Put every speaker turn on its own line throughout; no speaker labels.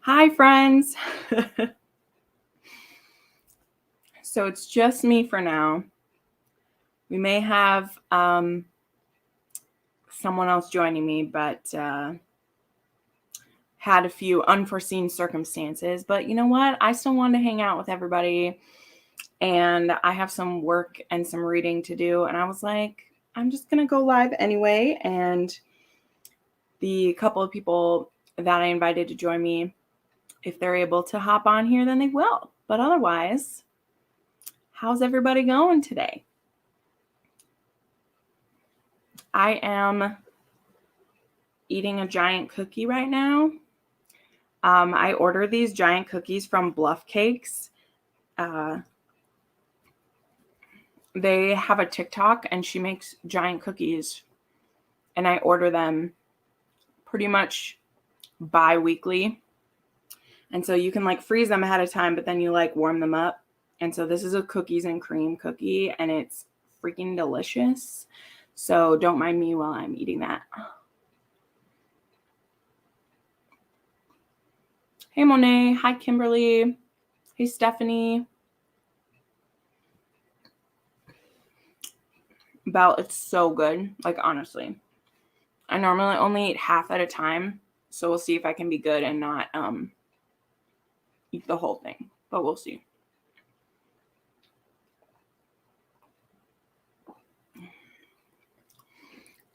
Hi, friends. So it's just me for now. We may have someone else joining me, but had a few unforeseen circumstances. But you know what? I still wanted to hang out with everybody, and I have some work and some reading to do. And I was like, I'm just going to go live anyway. And the couple of people that I invited to join me, if they're able to hop on here, then they will. But otherwise, how's everybody going today? I am eating a giant cookie right now. I ordered these giant cookies from Bluff Cakes. They have a TikTok and she makes giant cookies, and I order them pretty much bi-weekly. And so you can like freeze them ahead of time, but then you like warm them up. And so this is a cookies and cream cookie, and it's freaking delicious. So don't mind me while I'm eating that. Hey, Monet. Hi, Kimberly. Hey, Stephanie. Belle, it's so good. Like, honestly. I normally only eat half at a time. So we'll see if I can be good and not eat the whole thing. But we'll see.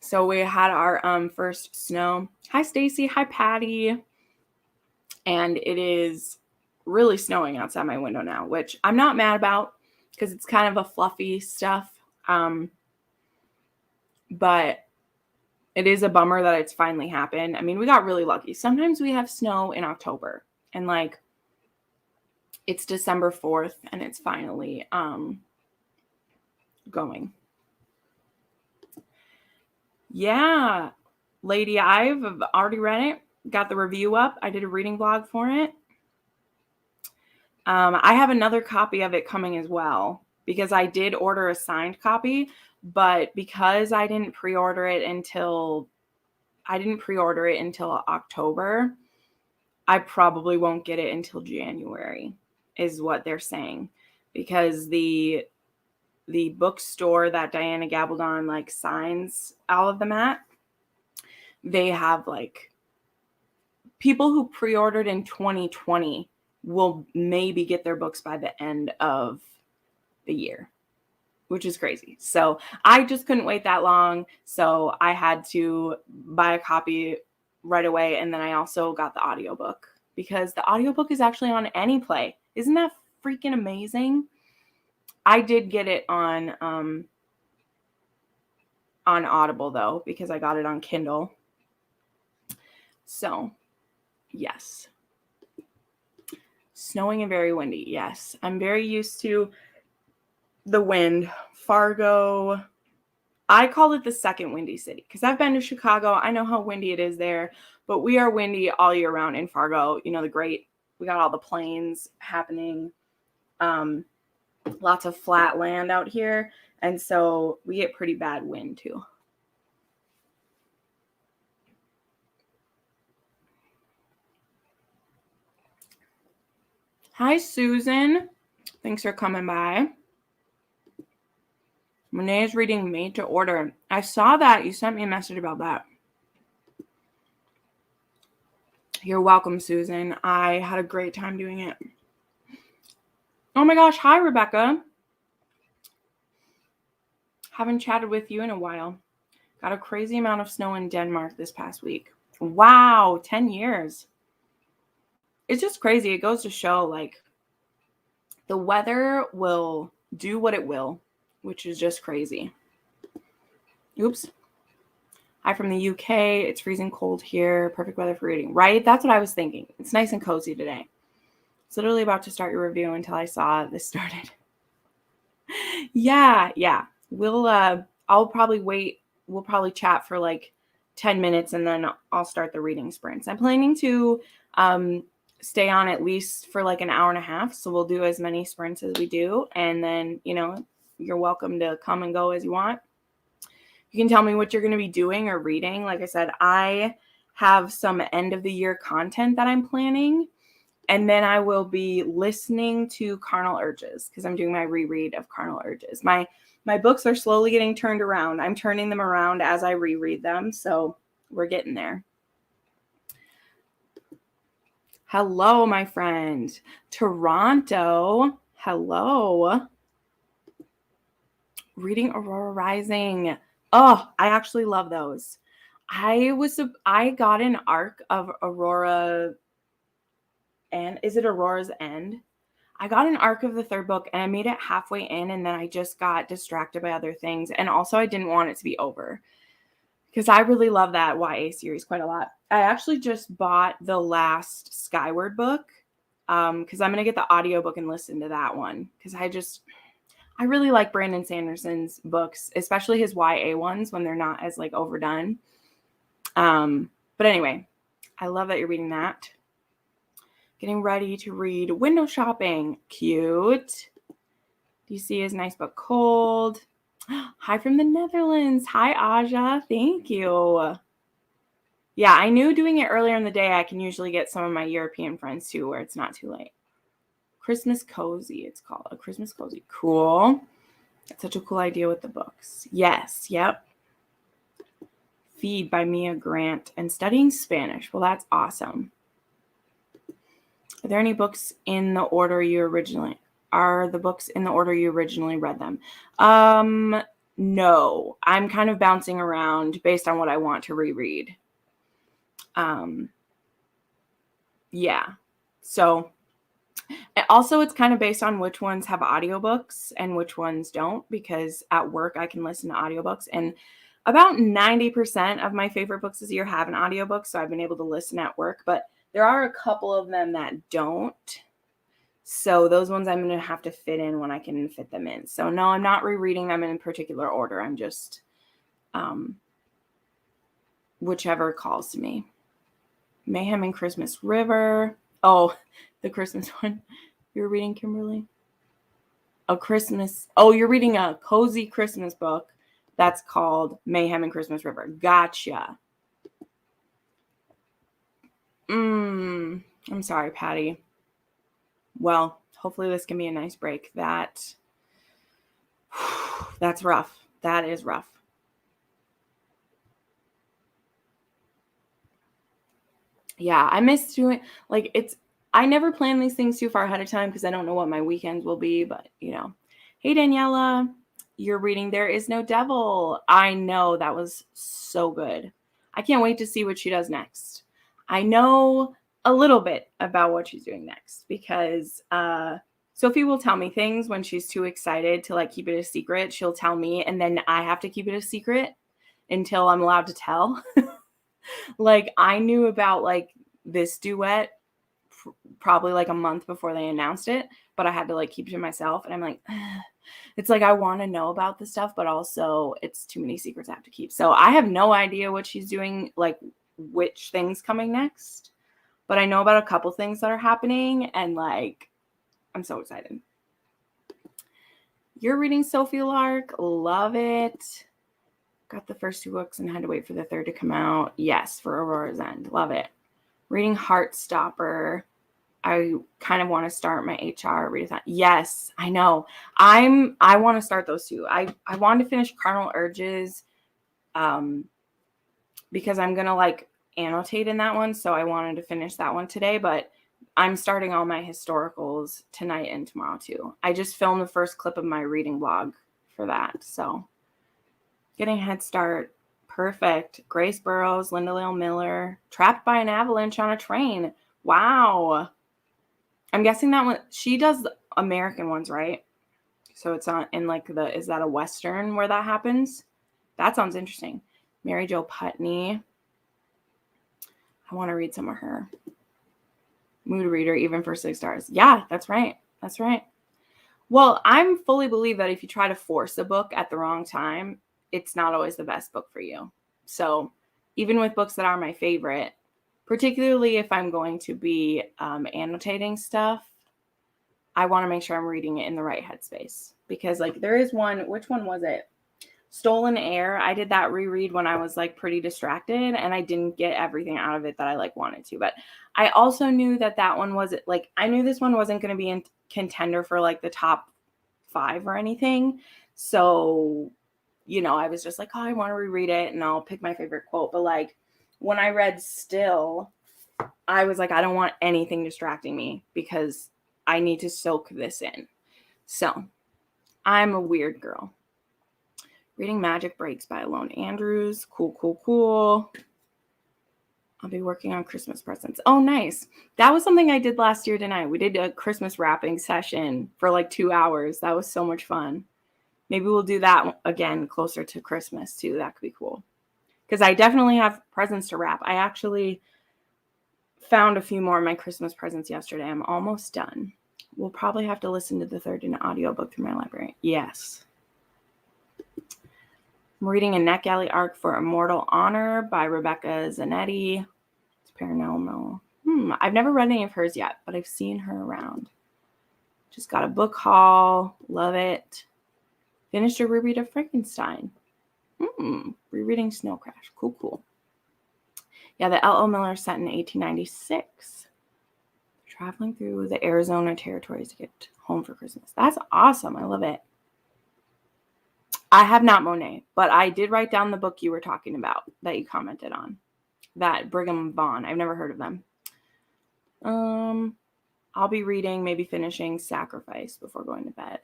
So we had our first snow. Hi, Stacy. Hi, Patty. And it is really snowing outside my window now, which I'm not mad about because it's kind of a fluffy stuff. But it is a bummer that it's finally happened. I mean, we got really lucky. Sometimes we have snow in October, and like it's December 4th and it's finally going. Yeah, Lady, I've already read it. Got the review up. I did a reading vlog for it. I have another copy of it coming as well because I did order a signed copy, but because I didn't pre-order it until October, I probably won't get it until January, is what they're saying, because the bookstore that Diana Gabaldon like signs all of them at, they have like people who pre-ordered in 2020 will maybe get their books by the end of the year, which is crazy. So I just couldn't wait that long. So I had to buy a copy right away. And then I also got the audiobook because the audiobook is actually on AnyPlay. Isn't that freaking amazing? I did get it on Audible though, because I got it on Kindle. So yes. Snowing and very windy. Yes. I'm very used to the wind. Fargo, I call it the second windy city because I've been to Chicago. I know how windy it is there, but we are windy all year round in Fargo. You know, we got all the plains happening. Lots of flat land out here. And so we get pretty bad wind too. Hi, Susan. Thanks for coming by. Monet is reading Made to Order. I saw that. You sent me a message about that. You're welcome, Susan. I had a great time doing it. Oh my gosh. Hi, Rebecca. Haven't chatted with you in a while. Got a crazy amount of snow in Denmark this past week. Wow, 10 years. It's just crazy. It goes to show, like, the weather will do what it will, which is just crazy. Oops. Hi from the UK. It's freezing cold here. Perfect weather for reading. Right? That's what I was thinking. It's nice and cozy today. It's literally about to start your review until I saw this started. Yeah. I'll probably wait. We'll probably chat for like 10 minutes and then I'll start the reading sprints. I'm planning to stay on at least for like an hour and a half. So we'll do as many sprints as we do. And then, you're welcome to come and go as you want. You can tell me what you're going to be doing or reading. Like I said, I have some end of the year content that I'm planning. And then I will be listening to Carnal Urges because I'm doing my reread of Carnal Urges. My books are slowly getting turned around. I'm turning them around as I reread them. So we're getting there. Hello, my friend. Toronto. Hello. Reading Aurora Rising. Oh, I actually love those. I got an arc of Aurora, and is it Aurora's End? I got an arc of the third book and I made it halfway in, and then I just got distracted by other things. And also I didn't want it to be over because I really love that YA series quite a lot. I actually just bought the last Skyward book because I'm going to get the audiobook and listen to that one because I really like Brandon Sanderson's books, especially his YA ones when they're not as like overdone. But anyway, I love that you're reading that. Getting ready to read Window Shopping. Cute. DC is nice but cold. Hi from the Netherlands. Hi, Aja. Thank you. Yeah, I knew doing it earlier in the day, I can usually get some of my European friends too, where it's not too late. Christmas Cozy, it's called. A Christmas Cozy. Cool. That's such a cool idea with the books. Yes. Yep. Feed by Mia Grant and studying Spanish. Well, that's awesome. Are there any books in the order you originally read them? No, I'm kind of bouncing around based on what I want to reread. Yeah. So also it's kind of based on which ones have audiobooks and which ones don't, because at work I can listen to audiobooks, and about 90% of my favorite books this year have an audiobook. So I've been able to listen at work, but there are a couple of them that don't. So those ones I'm going to have to fit in when I can fit them in. So no, I'm not rereading them in particular order. I'm just whichever calls to me. Mayhem and Christmas River. Oh, the Christmas one. You're reading, Kimberly? You're reading a cozy Christmas book that's called Mayhem and Christmas River. Gotcha. I'm sorry, Patty. Well, hopefully this can be a nice break. That's rough. That is rough. Yeah, I miss doing I never plan these things too far ahead of time because I don't know what my weekends will be, but Hey, Daniela, you're reading There Is No Devil. I know, that was so good. I can't wait to see what she does next. I know a little bit about what she's doing next because Sophie will tell me things when she's too excited to keep it a secret. She'll tell me, and then I have to keep it a secret until I'm allowed to tell. I knew about this duet probably a month before they announced it, but I had to keep it to myself. And I'm like, it's I want to know about this stuff, but also it's too many secrets I have to keep. So I have no idea what she's doing, which things coming next, but I know about a couple things that are happening, and I'm so excited. You're reading Sophie Lark. Love it. Got the first 2 books and had to wait for the third to come out. Yes, for Aurora's End. Love it. Reading Heartstopper. I kind of want to start my HR readathon. Yes, I know. I want to start those 2. I want to finish Carnal Urges because I'm going to annotate in that one. So I wanted to finish that one today, but I'm starting all my historicals tonight and tomorrow too. I just filmed the first clip of my reading blog for that. So getting a head start. Perfect. Grace Burrows, Linda Leal Miller, Trapped by an Avalanche on a Train. Wow. I'm guessing that one, she does American ones, right? So it's not in is that a Western where that happens? That sounds interesting. Mary Jo Putney. I want to read some of her. Mood reader, even for 6 stars. Yeah, that's right. That's right. Well, I'm fully believe that if you try to force a book at the wrong time, it's not always the best book for you. So even with books that are my favorite, particularly if I'm going to be annotating stuff, I want to make sure I'm reading it in the right headspace. Because there is one, which one was it? Stolen Air, I did that reread when I was like pretty distracted and I didn't get everything out of it that I like wanted to. But I also knew that one wasn't like, I knew this one wasn't going to be in contender for like the top 5 or anything. So, I was just like, oh, I want to reread it and I'll pick my favorite quote. But like when I read Still, I was like, I don't want anything distracting me because I need to soak this in. So I'm a weird girl. Reading Magic Breaks by Alone Andrews. Cool. I'll be working on Christmas presents. Oh, nice. That was something I did last year tonight. We did a Christmas wrapping session for like 2 hours. That was so much fun. Maybe we'll do that again closer to Christmas too. That could be cool. Because I definitely have presents to wrap. I actually found a few more of my Christmas presents yesterday. I'm almost done. We'll probably have to listen to the third in audiobook through my library. Yes. I'm reading a NetGalley arc for Immortal Honor by Rebecca Zanetti. It's paranormal. I've never read any of hers yet, but I've seen her around. Just got a book haul. Love it. Finished a reread of Frankenstein. Rereading Snow Crash. Cool. Yeah, the L.O. Miller set in 1896. Traveling through the Arizona territories to get home for Christmas. That's awesome. I love it. I have not Monet, but I did write down the book you were talking about that you commented on. That Brigham Vaughn. I've never heard of them. I'll be reading, maybe finishing Sacrifice before going to bed.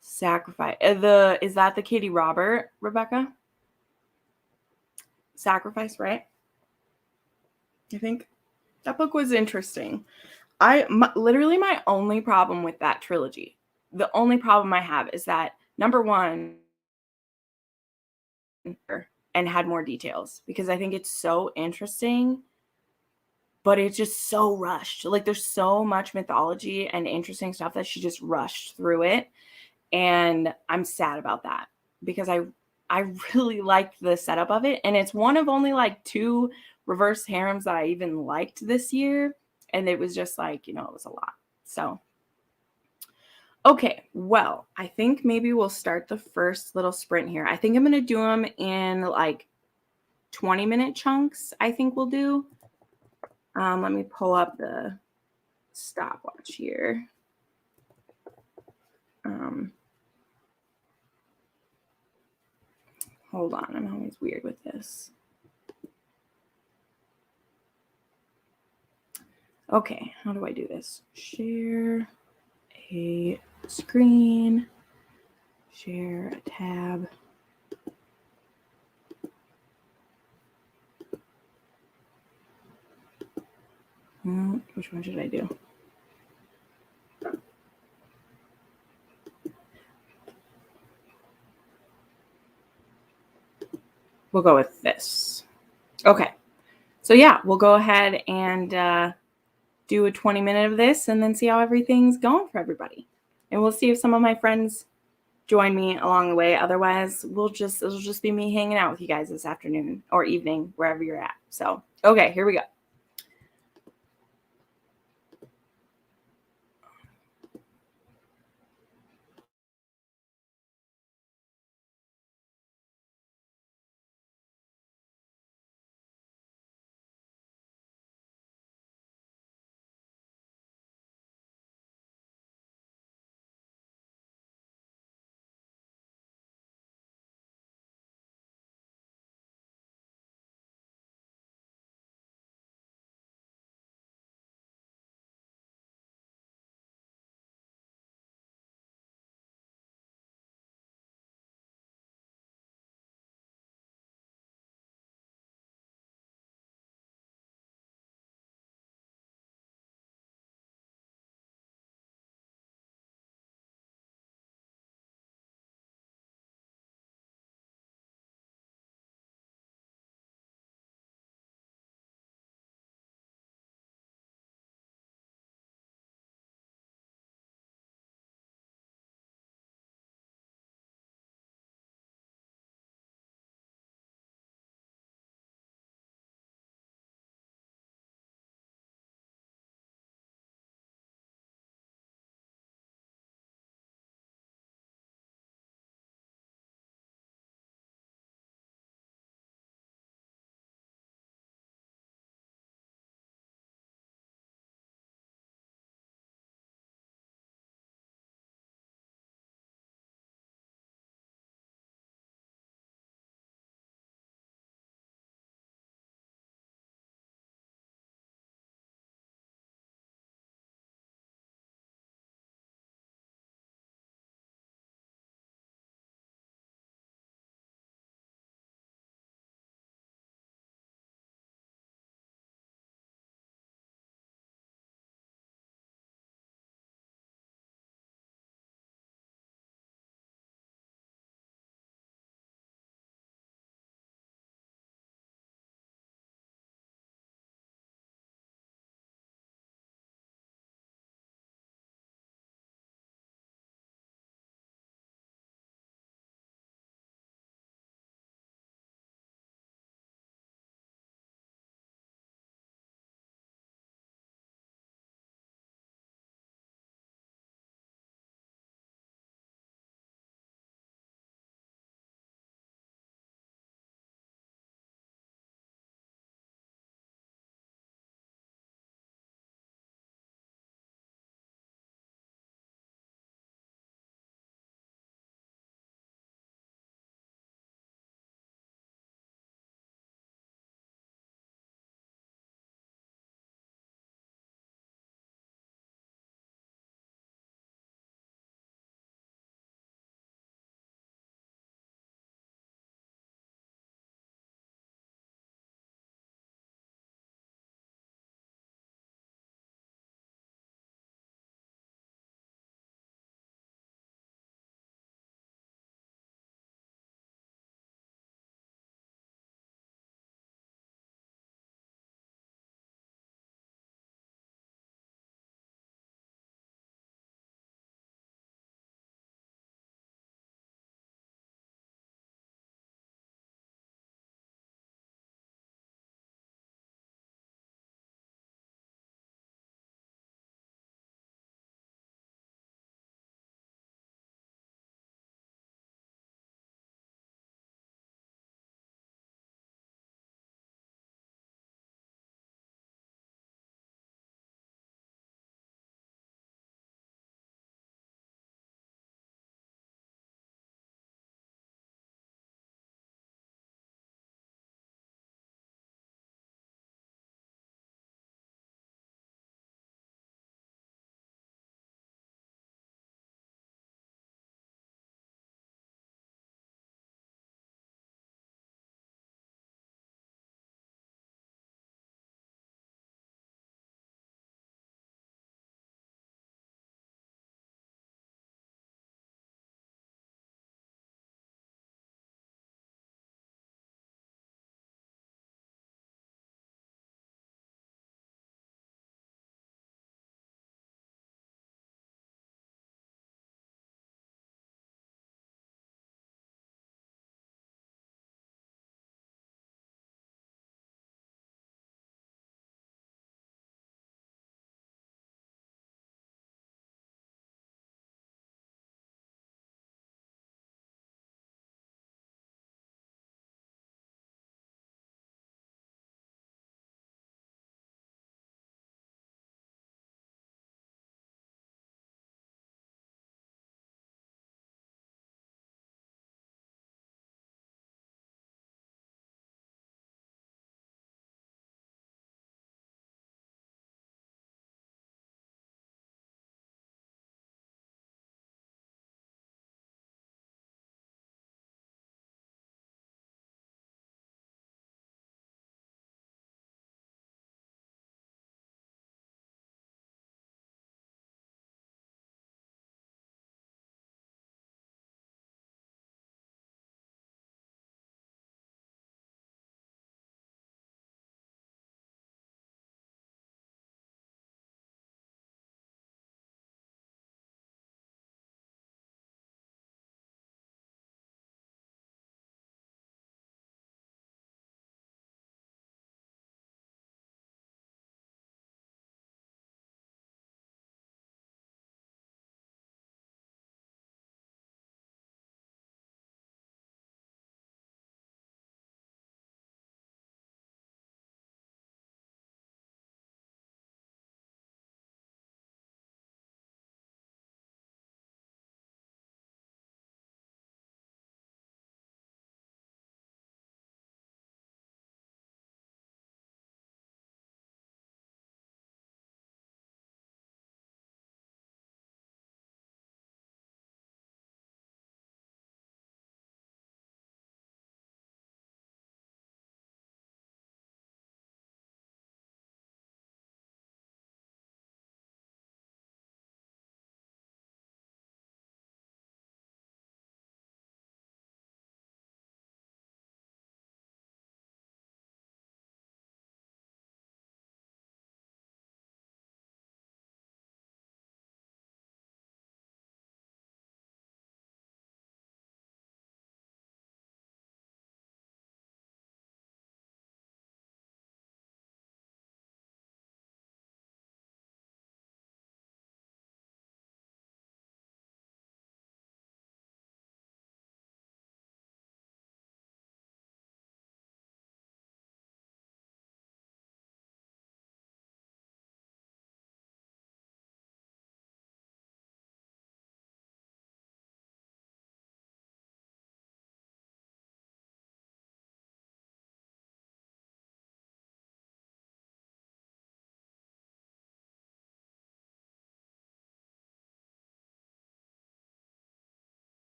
Sacrifice. Is that the Katie Robert, Rebecca? Sacrifice, right? I think that book was interesting. Literally my only problem with that trilogy, the only problem I have is that number one, and had more details because I think it's so interesting, but it's just so rushed. Like there's so much mythology and interesting stuff that she just rushed through it. And I'm sad about that because I really liked the setup of it. And it's one of only like 2 reverse harems that I even liked this year. And it was just like, it was a lot. So, okay. Well, I think maybe we'll start the first little sprint here. I think I'm going to do them in like 20-minute chunks. I think we'll do. Let me pull up the stopwatch here. Hold on. I'm always weird with this. Okay, how do I do this? Share a screen, share a tab. Which one should I do? We'll go with this. Okay, so yeah, we'll go ahead and do a 20-minute of this and then see how everything's going for everybody. And we'll see if some of my friends join me along the way. Otherwise, it'll just be me hanging out with you guys this afternoon or evening, wherever you're at. So, okay, here we go.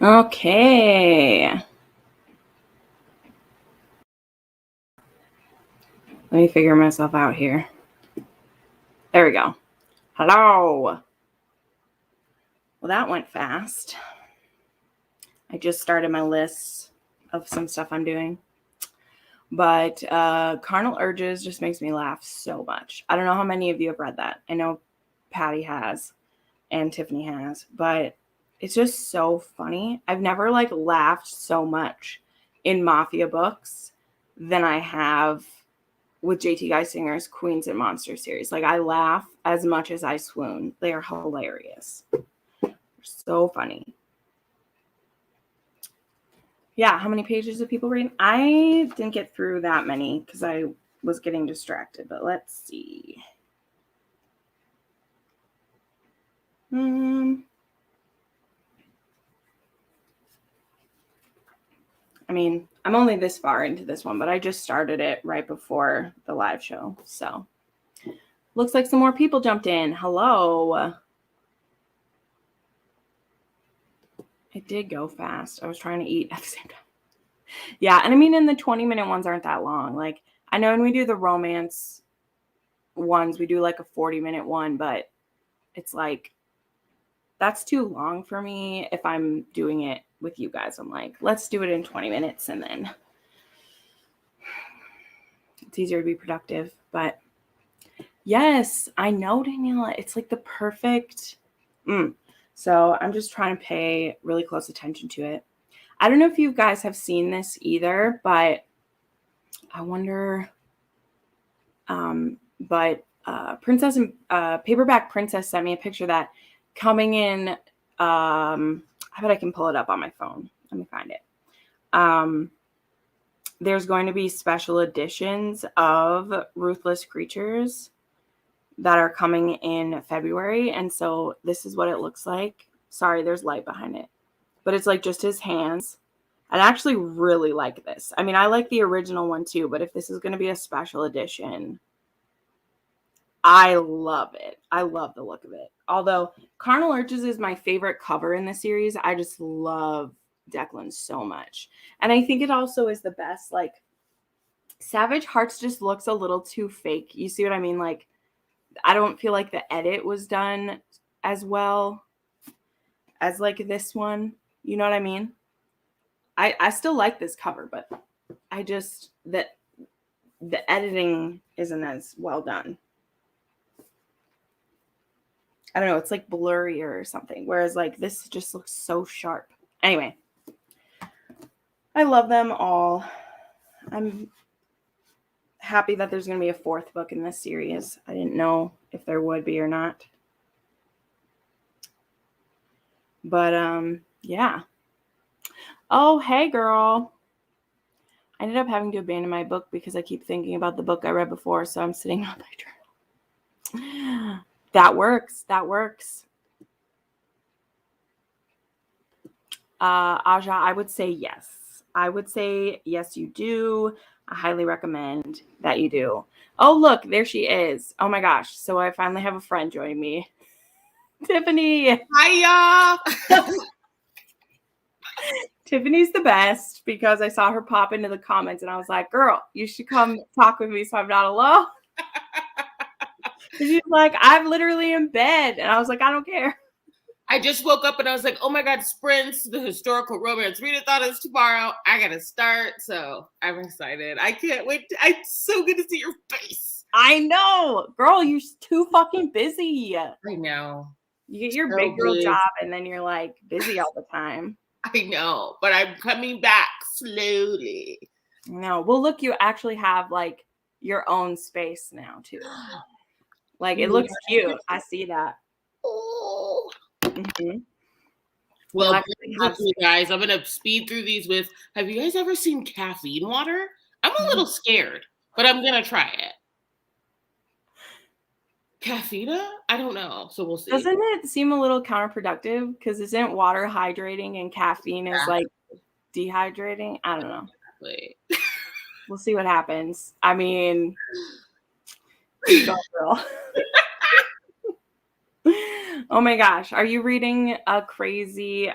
Okay. Let me figure myself out here. There we go. Hello. Well, that went fast. I just started my list of some stuff I'm doing. But Carnal Urges just makes me laugh so much. I don't know how many of you have read that. I know Patty has and Tiffany has, but it's just so funny. I've never like laughed so much in mafia books than I have with JT Geisinger's Queens and Monsters series. Like I laugh as much as I swoon. They are hilarious. They're so funny. Yeah, how many pages did people read? I didn't get through that many because I was getting distracted, but let's see. I mean, I'm only this far into this one, but I just started it right before the live show. So looks like some more people jumped in. Hello. It did go fast. I was trying to eat at the same time. Yeah, and I mean, and the 20-minute ones aren't that long. Like, I know when we do the romance ones, we do like a 40-minute one, but it's like, that's too long for me if I'm doing it with you guys. I'm like, let's do it in 20 minutes and then it's easier to be productive. But yes, I know, Daniela. It's like the perfect. So I'm just trying to pay really close attention to it. I don't know if you guys have seen this either, but I wonder. Princess and Paperback Princess sent me a picture that coming in. I bet I can pull it up on my phone. Let me find it. There's going to be special editions of Ruthless Creatures that are coming in February. And so this is what it looks like. Sorry, there's light behind it. But it's like just his hands. I actually really like this. I mean, I like the original one too, but if this is going to be a special edition, I love it. I love the look of it. Although Carnal Urges is my favorite cover in the series. I just love Declan so much. And I think it also is the best. Like, Savage Hearts just looks a little too fake. You see what I mean? Like, I don't feel like the edit was done as well as like this one. You know what I mean? I still like this cover, but I just that the editing isn't as well done. I don't know, it's like blurrier or something. Whereas like this just looks so sharp. Anyway, I love them all. I'm happy that there's going to be a fourth book in this series. I didn't know if there would be or not. But yeah. Oh, hey girl. I ended up having to abandon my book because I keep thinking about the book I read before, so I'm sitting on my journal. That works. That works. Aja, I would say yes. I would say yes, you do. I highly recommend that you do. Oh, look, there she is. Oh my gosh. So I finally have a friend joining me. Tiffany.
Hi, y'all.
Tiffany's the best because I saw her pop into the comments and I was like, girl, you should come talk with me so I'm not alone. She's like, I'm literally in bed. And I was like, I don't care.
I just woke up and I was like, oh my God, Sprints, the historical romance readathon is tomorrow. I got to start. So I'm excited. I can't wait. I'm so good to see your face.
I know. Girl, you're too fucking busy.
I know.
You get your big girl job and then you're like busy all the time.
I know, but I'm coming back slowly.
No, well, look, you actually have like your own space now too. Like it looks cute. I see that.
Oh.
Mm-hmm.
Well, you guys, I'm gonna speed through these with. Have you guys ever seen caffeine water? I'm a little scared, but I'm gonna try it. Caffeine? I don't know. So we'll see.
Doesn't it seem a little counterproductive? Because isn't water hydrating and caffeine is like dehydrating? I don't know.
Exactly.
We'll see what happens. I mean, go girl. Oh my gosh. Are you reading a crazy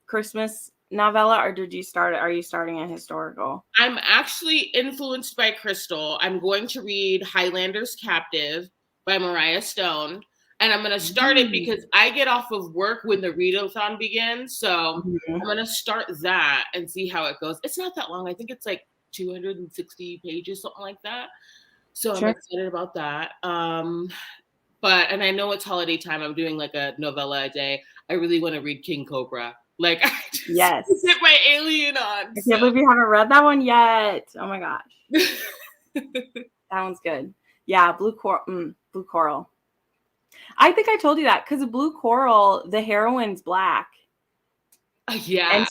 Christmas novella, or are you starting a historical?
I'm actually influenced by Crystal. I'm going to read Highlander's Captive by Mariah Stone. And I'm going to start it because I get off of work when the readathon begins. So I'm going to start that and see how it goes. It's not that long. I think it's like 260 pages, something like that. So I'm excited about that. And I know it's holiday time. I'm doing like a novella a day. I really want to read King Cobra. Like, I just get my alien on.
I can't believe you haven't read that one yet. Oh my gosh. That one's good. Yeah, Blue Coral. I think I told you that because of Blue Coral, the heroine's black.
Yeah.
And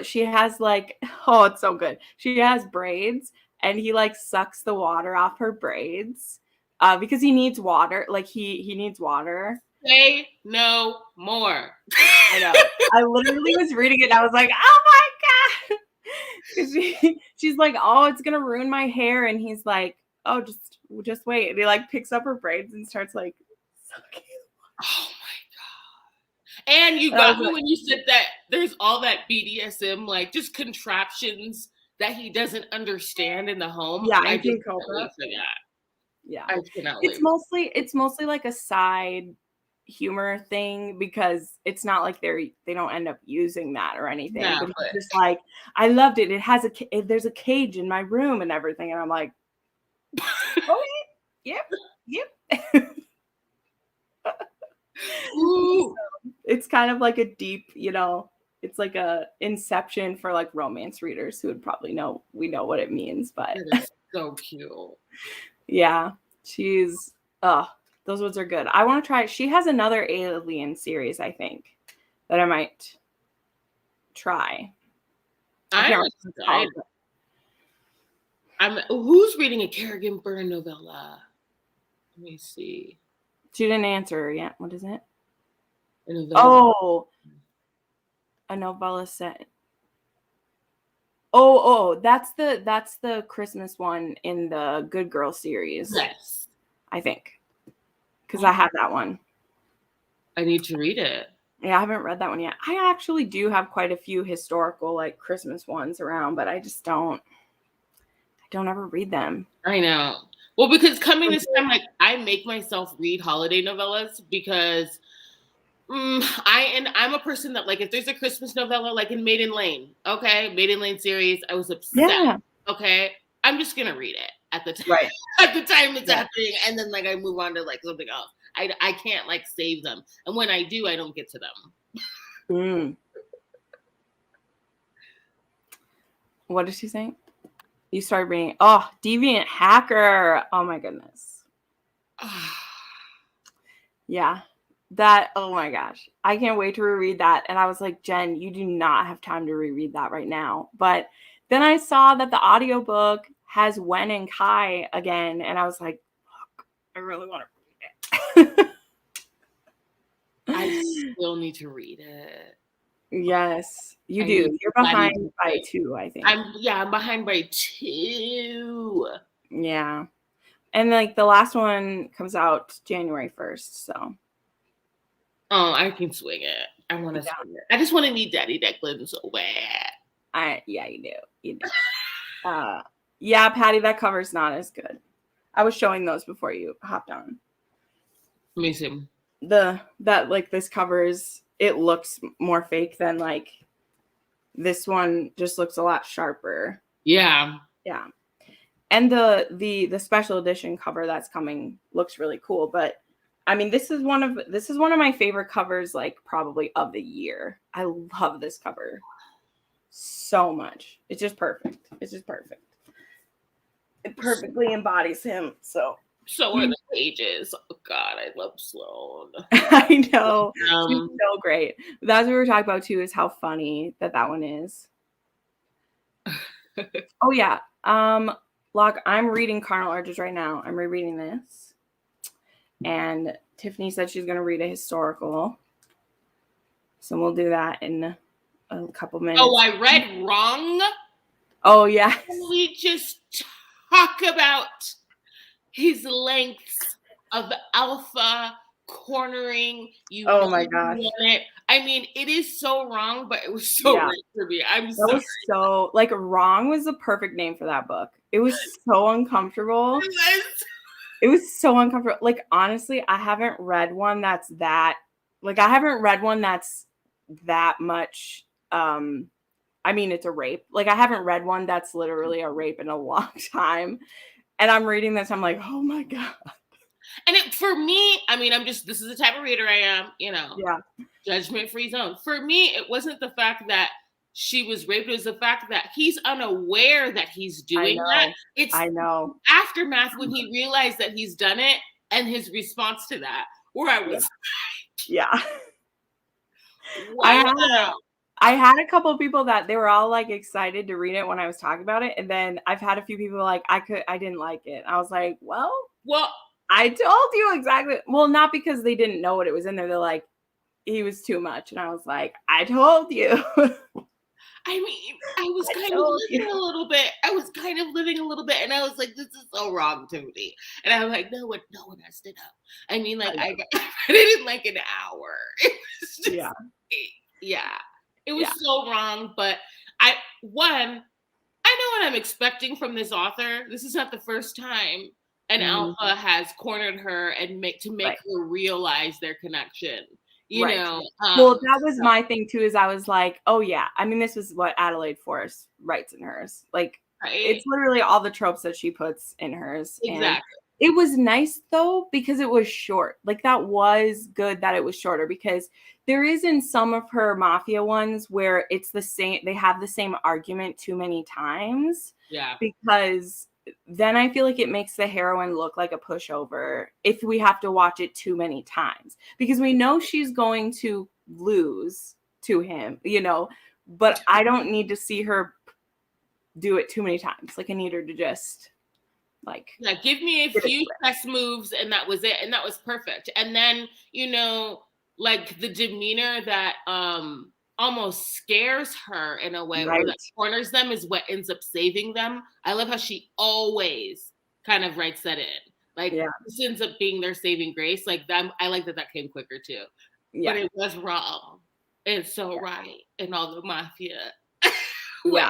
she has like, oh, it's so good. She has braids and he like sucks the water off her braids because he needs water. Like he needs water.
Say no more.
I know. I literally was reading it and I was like, oh my God. Because she's like, oh, it's going to ruin my hair. And he's like, oh, just wait. And he like picks up her braids and starts like sucking.
Oh my God. And you got me when you said that there's all that BDSM, like just contraptions that he doesn't understand in the home.
Yeah,
I
think
can't wait for that.
Yeah.
I cannot wait.
It's mostly like a side humor thing because it's not like they don't end up using that or anything.
No,
but it's just like, I loved it. It has there's a cage in my room and everything. And I'm like, oh, yep.
Ooh.
It's kind of like a deep, it's like a Inception for like romance readers who would probably know what it means, but
it is so cute.
Yeah, those ones are good. I want to try. She has another Alien series, I think, that I might try.
Who's reading a Kerrigan Byrne novella? Let me see.
She didn't answer yet. What is it?
A novella.
Oh, a novella set. Oh, that's the Christmas one in the Good Girl series.
Yes,
I think. Because I have that one.
I need to read it.
Yeah, I haven't read that one yet. I actually do have quite a few historical like Christmas ones around, but I don't ever read them.
I know. Well, because coming this time, like I make myself read holiday novellas because I'm a person that like if there's a Christmas novella like in Maiden Lane, okay, Maiden Lane series, I was obsessed. Yeah. Okay, I'm just gonna read it at the time.
Right.
At the time it's happening, and then like I move on to like something else. I can't like save them, and when I do, I don't get to them.
What did she say? You started reading. Oh, Deviant Hacker. Oh my goodness. Yeah. That, oh my gosh. I can't wait to reread that. And I was like, Jen, you do not have time to reread that right now. But then I saw that the audiobook has Wen and Kai again. And I was like, look, I really want to read it.
I still need to read it.
Yes, you do. You're behind by 2, I think.
I'm behind by 2.
Yeah. And like the last one comes out January 1st, so.
Oh, I can swing it. I want to swing it. I just want to meet Daddy Declan so bad.
Yeah, you do. Yeah, Patty, that cover's not as good. I was showing those before you hopped on.
Let me see.
This cover it looks more fake than like this one just looks a lot sharper.
Yeah.
Yeah. And the special edition cover that's coming looks really cool, but I mean this is one of my favorite covers like probably of the year. I love this cover so much. It's just perfect. It perfectly embodies him. So
are the pages. Oh God, I love Sloan.
I know. She's so great. That's what we were talking about too, is how funny that one is. Oh yeah. Locke, I'm reading Carnal Urges right now. I'm rereading this. And Tiffany said she's gonna read a historical. So we'll do that in a couple minutes.
Oh, I read wrong.
Oh yeah.
Can we just talk about his lengths of alpha cornering. You know
Oh my
you
gosh.
want it. I mean, it is so wrong, but it was so
Yeah.
right for me. I'm
That
sorry.
was so like wrong was the perfect name for that book. It was so uncomfortable. It was so uncomfortable. Like honestly, I haven't read one that's that much I mean it's a rape. Like I haven't read one that's literally a rape in a long time. And I'm reading this, I'm like, oh my God.
And for me, I mean, this is the type of reader I am,
Yeah.
judgment-free zone. For me, it wasn't the fact that she was raped, it was the fact that he's unaware that he's
I
doing that.
know.
It's
I know.
aftermath when he realized that he's done it and his response to that, where I was,
Yeah.
wow.
I had a couple of people that they were all like excited to read it when I was talking about it. And then I've had a few people like, I didn't like it. I was like, well,
Well,
I told you exactly. Well, not because they didn't know what it was in there. They're like, he was too much. And I was like, I told you.
I mean, I was
I
kind of
told
living
you.
a little bit. I was kind of living a little bit, and I was like, "This is so wrong to me." And I'm like, "No one has to know." I mean, like, I read it in like an hour. It was just,
Yeah.
yeah, it was
Yeah.
so wrong. But I know what I'm expecting from this author. This is not the first time an
Mhm.
alpha has cornered her and make
Right.
her realize their connection. You
Right.
know,
Well, that was my thing too, is I was like, oh yeah. I mean, this was what Adelaide Forrest writes in hers. Like
right?
it's literally all the tropes that she puts in hers. And
Exactly.
it was nice though, because it was short. Like that was good that it was shorter, because there is in some of her mafia ones where it's the same, they have the same argument too many times.
Yeah.
Because then I feel like it makes the heroine look like a pushover if we have to watch it too many times, because we know she's going to lose to him, but I don't need to see her do it too many times. Like I need her to just like,
yeah, give me a few chess moves and that was it, and that was perfect. And then like the demeanor that almost scares her in a way, or
right.
that corners them, is what ends up saving them. I love how she always kind of writes that in, like
Yeah.
this ends up being their saving grace. Like that, I like that came quicker too.
Yeah.
But it was wrong. It's so right in all the mafia
Yeah.
way.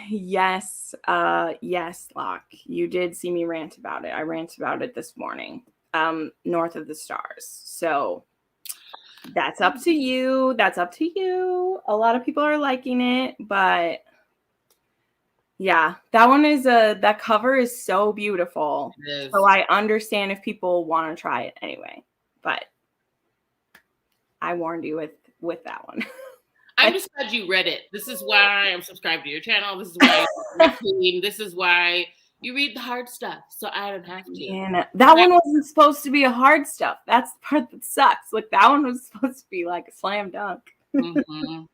Yes. Yes, Locke. You did see me rant about it. I ranted about it this morning. North of the Stars. So that's up to you. That's up to you. A lot of people are liking it, but yeah, that one is that cover is so beautiful. So I understand if people want to try it anyway, but I warned you with that one.
I'm just glad you read it. This is why I'm subscribed to your channel. This is why you're clean. This is why you read the hard stuff, so I don't have to.
And that one wasn't supposed to be a hard stuff. That's the part that sucks. Like that one was supposed to be like a slam dunk.
Mm-hmm.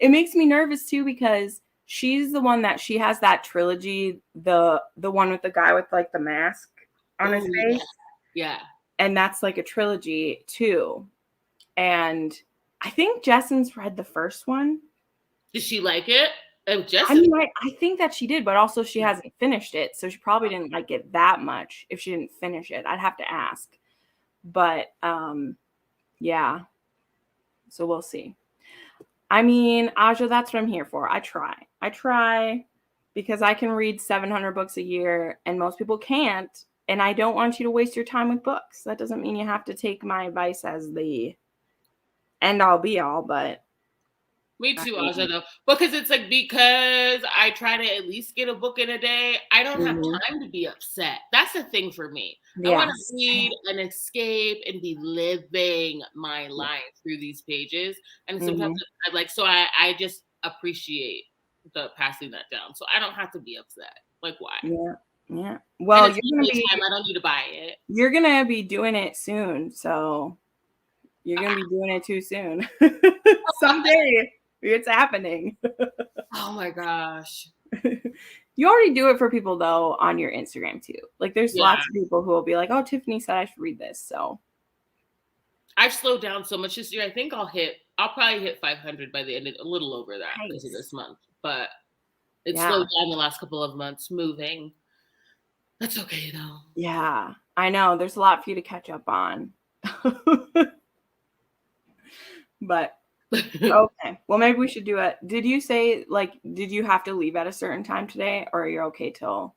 It makes me nervous too, because she's the one that she has that trilogy, the one with the guy with like the mask on his face.
Yeah.
And that's like a trilogy too. And I think Jessen's read the first one.
Did she like it?
I mean, I think that she did, but also she hasn't finished it. So she probably didn't like it that much if she didn't finish it. I'd have to ask. But yeah. So we'll see. I mean, Aja, that's what I'm here for. I try because I can read 700 books a year and most people can't. And I don't want you to waste your time with books. That doesn't mean you have to take my advice as the end all be all, but
me too, Aja, though. Because it's like, because I try to at least get a book in a day, I don't have time to be upset. That's the thing for me. I want to read and escape and be living my life through these pages. And sometimes I just appreciate the passing that down. So I don't have to be upset. Like, why?
Yeah. Well,
you're gonna be time. I don't need to buy it.
You're gonna be doing it soon, so you're gonna be doing it too soon. Someday it's happening.
Oh my gosh.
You already do it for people though on your Instagram too. Like there's lots of people who will be like, "Oh, Tiffany said I should read this." So
I've slowed down so much this year. I think I'll probably hit 500 by the end of, a little over that because of this month. But it's slowed down the last couple of months moving. That's okay though.
Yeah. I know there's a lot for you to catch up on. But okay. Well, maybe we should do it. Did you say like did you have to leave at a certain time today or are you okay till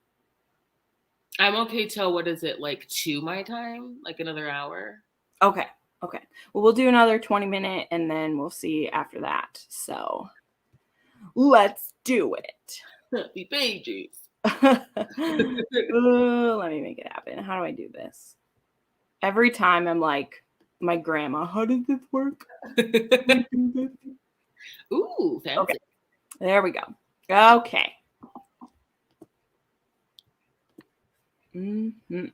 I'm okay till what is it, like 2 my time? Like another hour?
Okay. Okay. Well, we'll do another 20-minute and then we'll see after that. So, let's do it.
Happy pages.
Let me make it happen. How do I do this? Every time I'm like, my grandma, how does this work?
Ooh, fancy.
Okay, there we go. Okay. Mhm.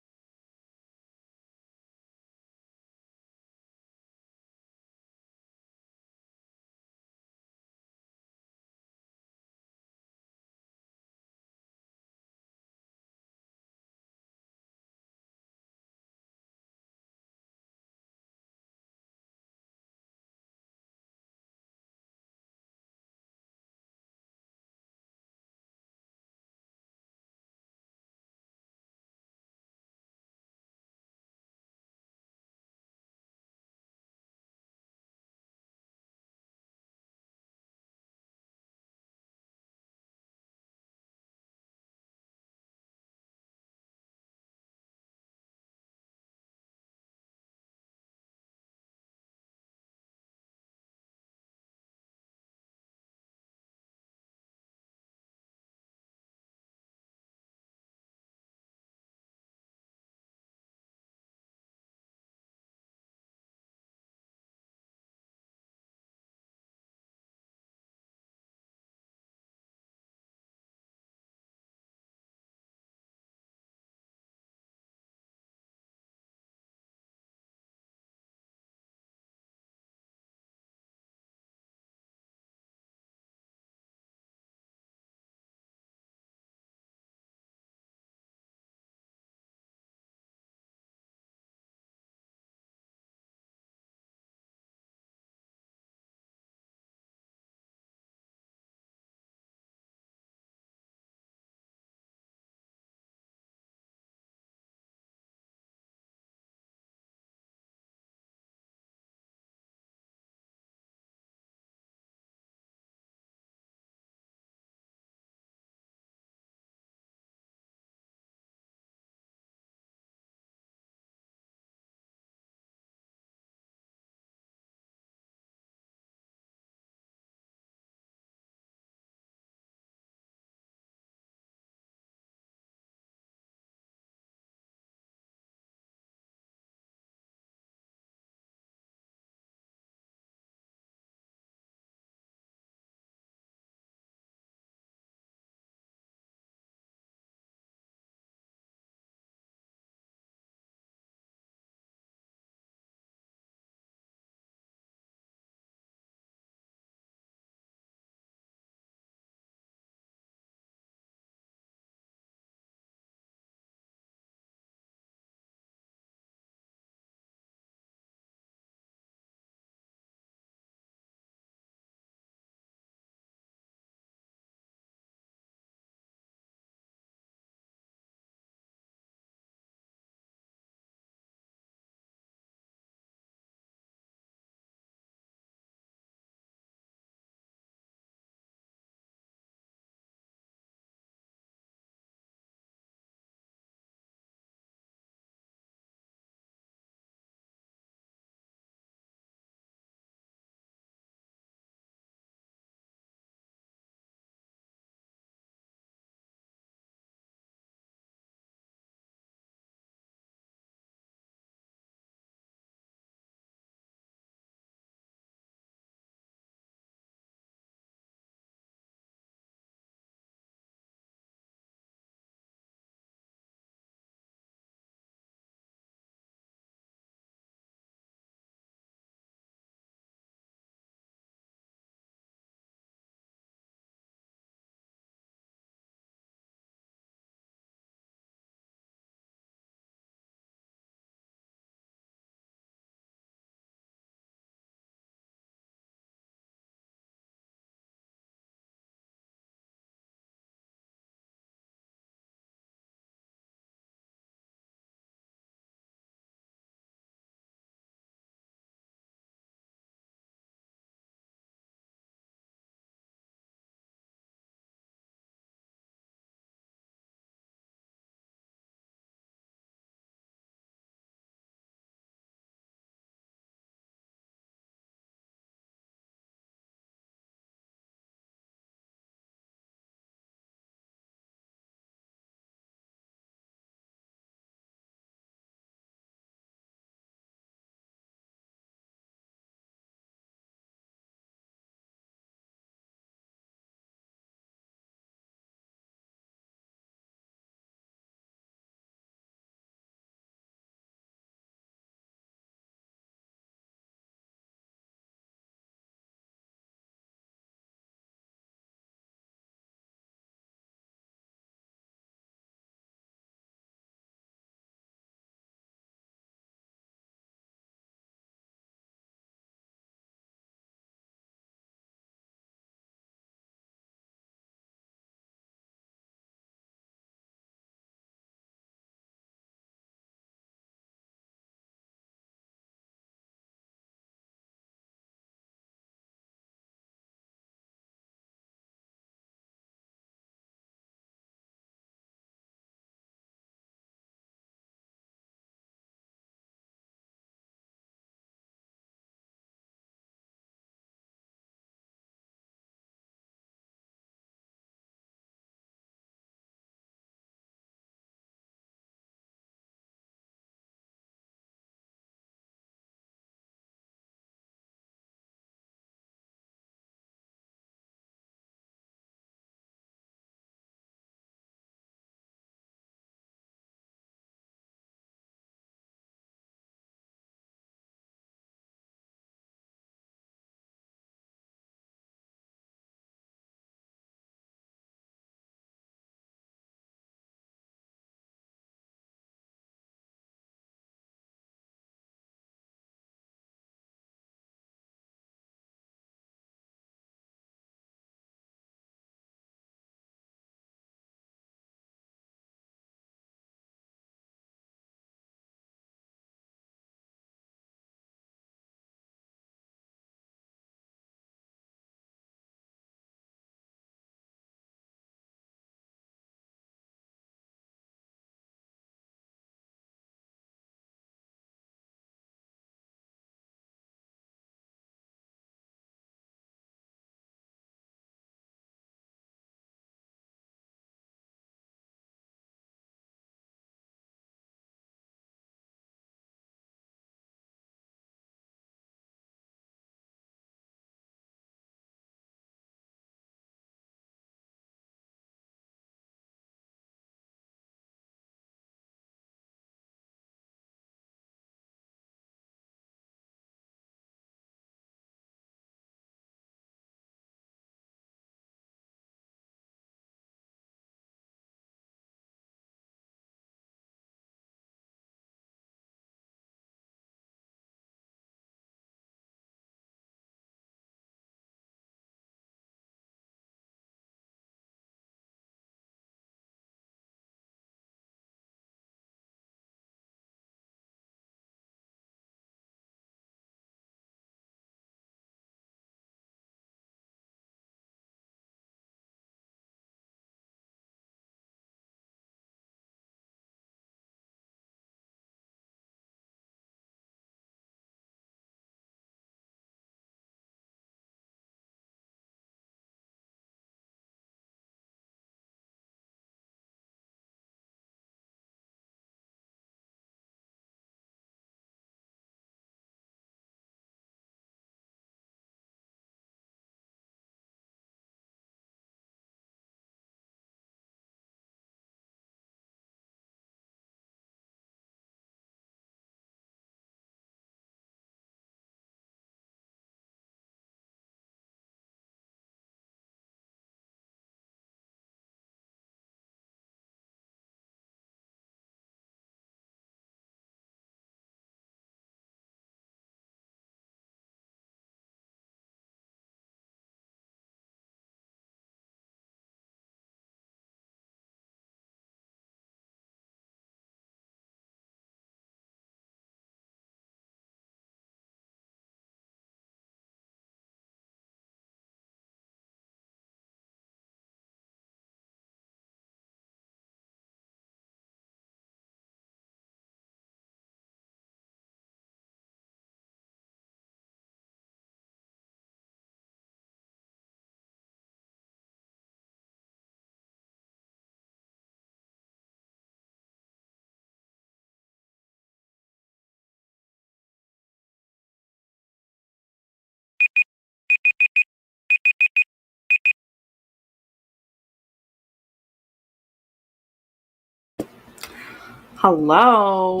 Hello.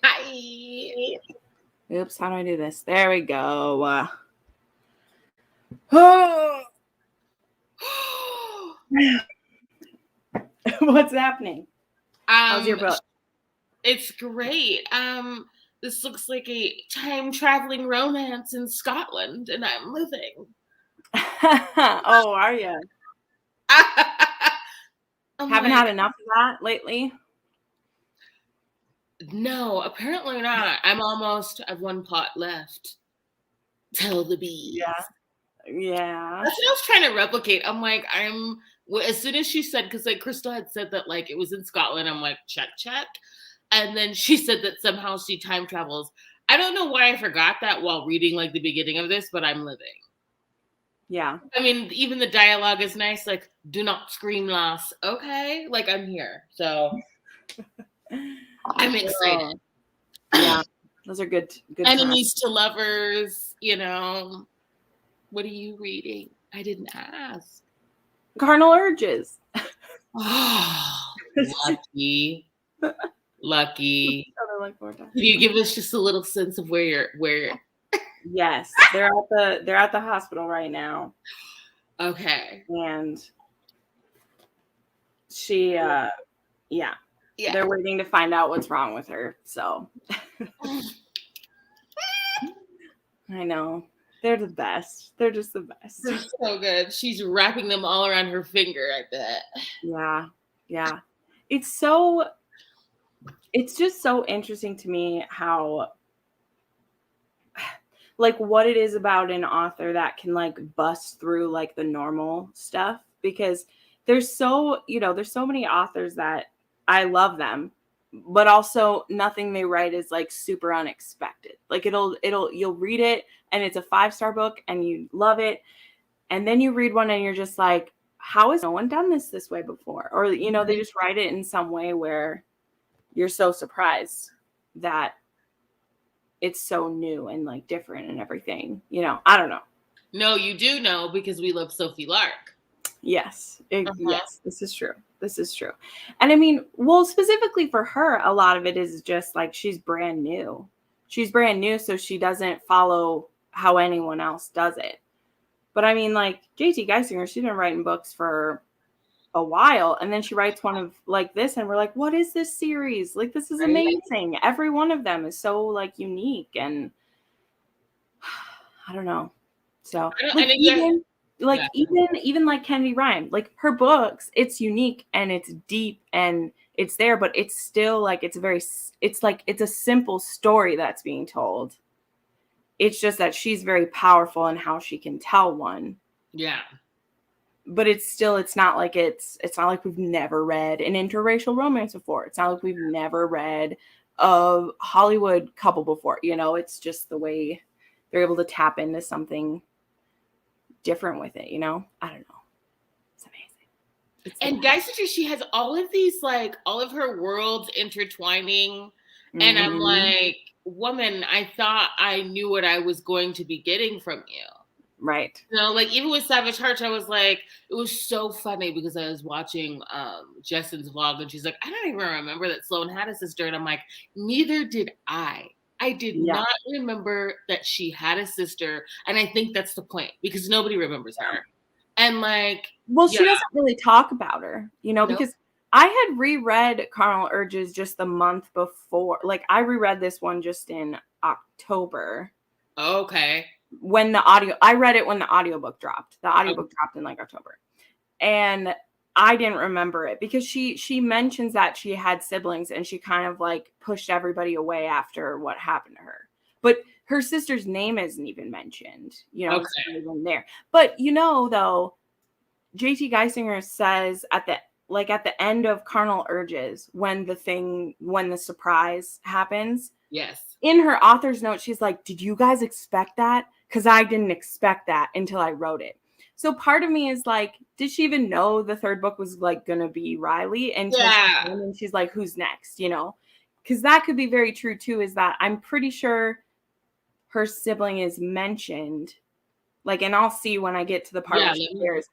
Hi.
Oops, how do I do this? There we go. Oh. What's happening? How's your book?
It's great. This looks like a time traveling romance in Scotland, and I'm living.
Oh, are you? Haven't had enough of that lately?
No, apparently not. I've one pot left. Tell the bees.
Yeah.
That's what I was trying to replicate. I'm like, as soon as she said, because like Crystal had said that like it was in Scotland, I'm like, check. And then she said that somehow she time travels. I don't know why I forgot that while reading like the beginning of this, but I'm living.
Yeah.
I mean, even the dialogue is nice, like, do not scream, lass. Okay. Like, I'm here. So I'm excited.
Yeah. Those are good
Enemies to lovers, you know. What are you reading? I didn't ask.
Carnal Urges.
Oh, lucky. Can you give us just a little sense of where?
Yes, they're at the hospital right now.
Okay.
And she they're waiting to find out what's wrong with her. So I know. They're the best. They're just the best.
They're so good. She's wrapping them all around her finger, I bet.
Yeah. Yeah. It's just so interesting to me how like what it is about an author that can like bust through like the normal stuff, because there's so many authors that I love them, but also nothing they write is like super unexpected. Like you'll read it and it's a 5-star book and you love it. And then you read one and you're just like, how has no one done this way before? Or, they just write it in some way where you're so surprised that it's so new and like different and everything. I don't know.
No, you do know, because we love Sophie Lark.
Yes. Yes, this is true. And I mean, well, specifically for her, a lot of it is just like she's brand new. So she doesn't follow how anyone else does it. But I mean, like JT Geisinger, she's been writing books for a while, and then she writes one of like this, and we're like, what is this series? Like, this is amazing. Every one of them is so like unique, and I don't know. So like, even like Kennedy Ryan, like her books, it's unique and it's deep and it's there, but it's still like it's a simple story that's being told. It's just that she's very powerful in how she can tell one.
Yeah.
But it's not like we've never read an interracial romance before. It's not like we've never read a Hollywood couple before. It's just the way they're able to tap into something different with it. I don't know. It's amazing.
And Geisinger, she has all of these, like, all of her worlds intertwining. Mm-hmm. And I'm like, woman, I thought I knew what I was going to be getting from you.
Right.
Like even with Savage Hearts, I was like, it was so funny because I was watching Jessen's vlog and she's like, I don't even remember that Sloane had a sister. And I'm like, neither did I. I did not remember that she had a sister. And I think that's the point, because nobody remembers her. And like,
well, she doesn't really talk about her, because I had reread Carnal Urges just the month before. Like I reread this one just in October.
Okay.
I read it when the audiobook dropped. The audiobook dropped in like October. And I didn't remember it because she mentions that she had siblings and she kind of like pushed everybody away after what happened to her. But her sister's name isn't even mentioned, it's not even there. But though, JT Geisinger says at the end of Carnal Urges, when the surprise happens.
Yes.
In her author's note, she's like, did you guys expect that? Because I didn't expect that until I wrote it. So part of me is like, did she even know the third book was like going to be Riley? And she's like, who's next? Because that could be very true too, is that I'm pretty sure her sibling is mentioned. Like, and I'll see when I get to the part where she cares.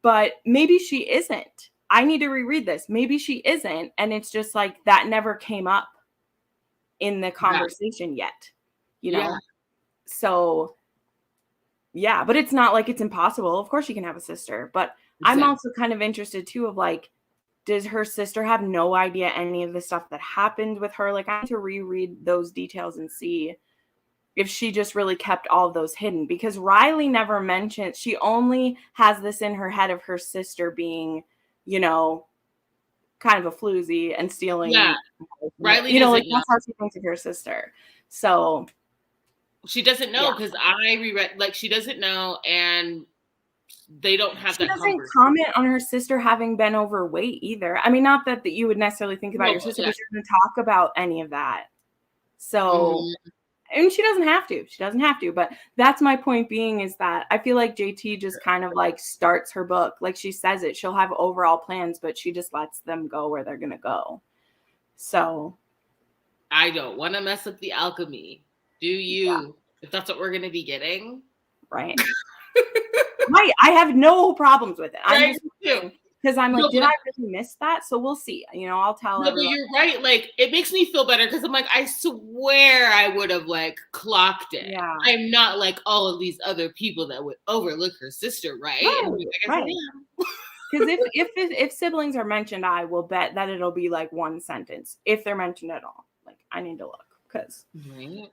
But maybe she isn't. I need to reread this. Maybe she isn't. And it's just like that never came up in the conversation yet, you know?
Yeah.
So yeah, but it's not like it's impossible. Of course she can have a sister, but I'm
Exactly.
also kind of interested too of like, does her sister have no idea any of the stuff that happened with her? Like, I need to reread those details and see if she just really kept all of those hidden, because Riley never mentioned, she only has this in her head of her sister being, you know, kind of a floozy and stealing.
Yeah. Riley
You know, like
doesn't know.
that's how she thinks of her sister. So
She doesn't know
yeah.
because I reread, like, she doesn't know, and they don't have
She
that
doesn't
conversation.
comment on her sister having been overweight either. I mean, not that you would necessarily think about
No,
your sister,
yeah.
but she doesn't talk about any of that. So, and she doesn't have to. She doesn't have to. But that's my point being, is that I feel like JT just kind of like starts her book. Like she says it, she'll have overall plans, but she just lets them go where they're going to go. So
I don't want to mess up the alchemy. Do you?
Yeah.
If that's what we're going to be getting.
Right. Right. I have no problems with it. I'm
Right?
just because I'm like,
No,
did
but-
I really miss that? So we'll see. You know, I'll tell
No, but
everyone.
you're right. Like, it makes me feel better because I'm like, I swear I would have like clocked it.
Yeah.
I'm not like all of these other people that would overlook her sister, right? And I'm like, I guess I am.
Because if siblings are mentioned, I will bet that it'll be like one sentence if they're mentioned at all. Like, I need to look because
Right.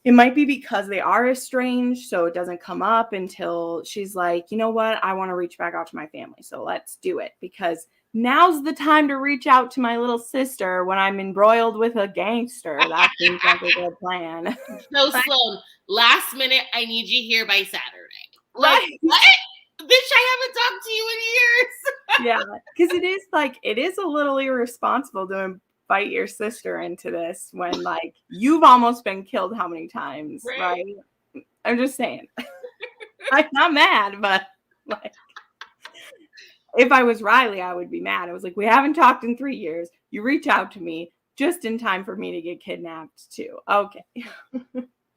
it might be because they are estranged, so it doesn't come up until she's like, you know what, I want to reach back out to my family, so let's do it, because now's the time to reach out to my little sister when I'm embroiled with a gangster. That seems like a good plan.
So Sloan, last minute, I need you here by Saturday. Like,
Right.
what? Bitch, I haven't talked to you in years.
Yeah, because it is a little irresponsible to invite your sister into this when like you've almost been killed how many times, right? I'm just saying. I'm not mad, but like if I was Riley, I would be mad. I was like, we haven't talked in 3 years. You reach out to me just in time for me to get kidnapped too. Okay.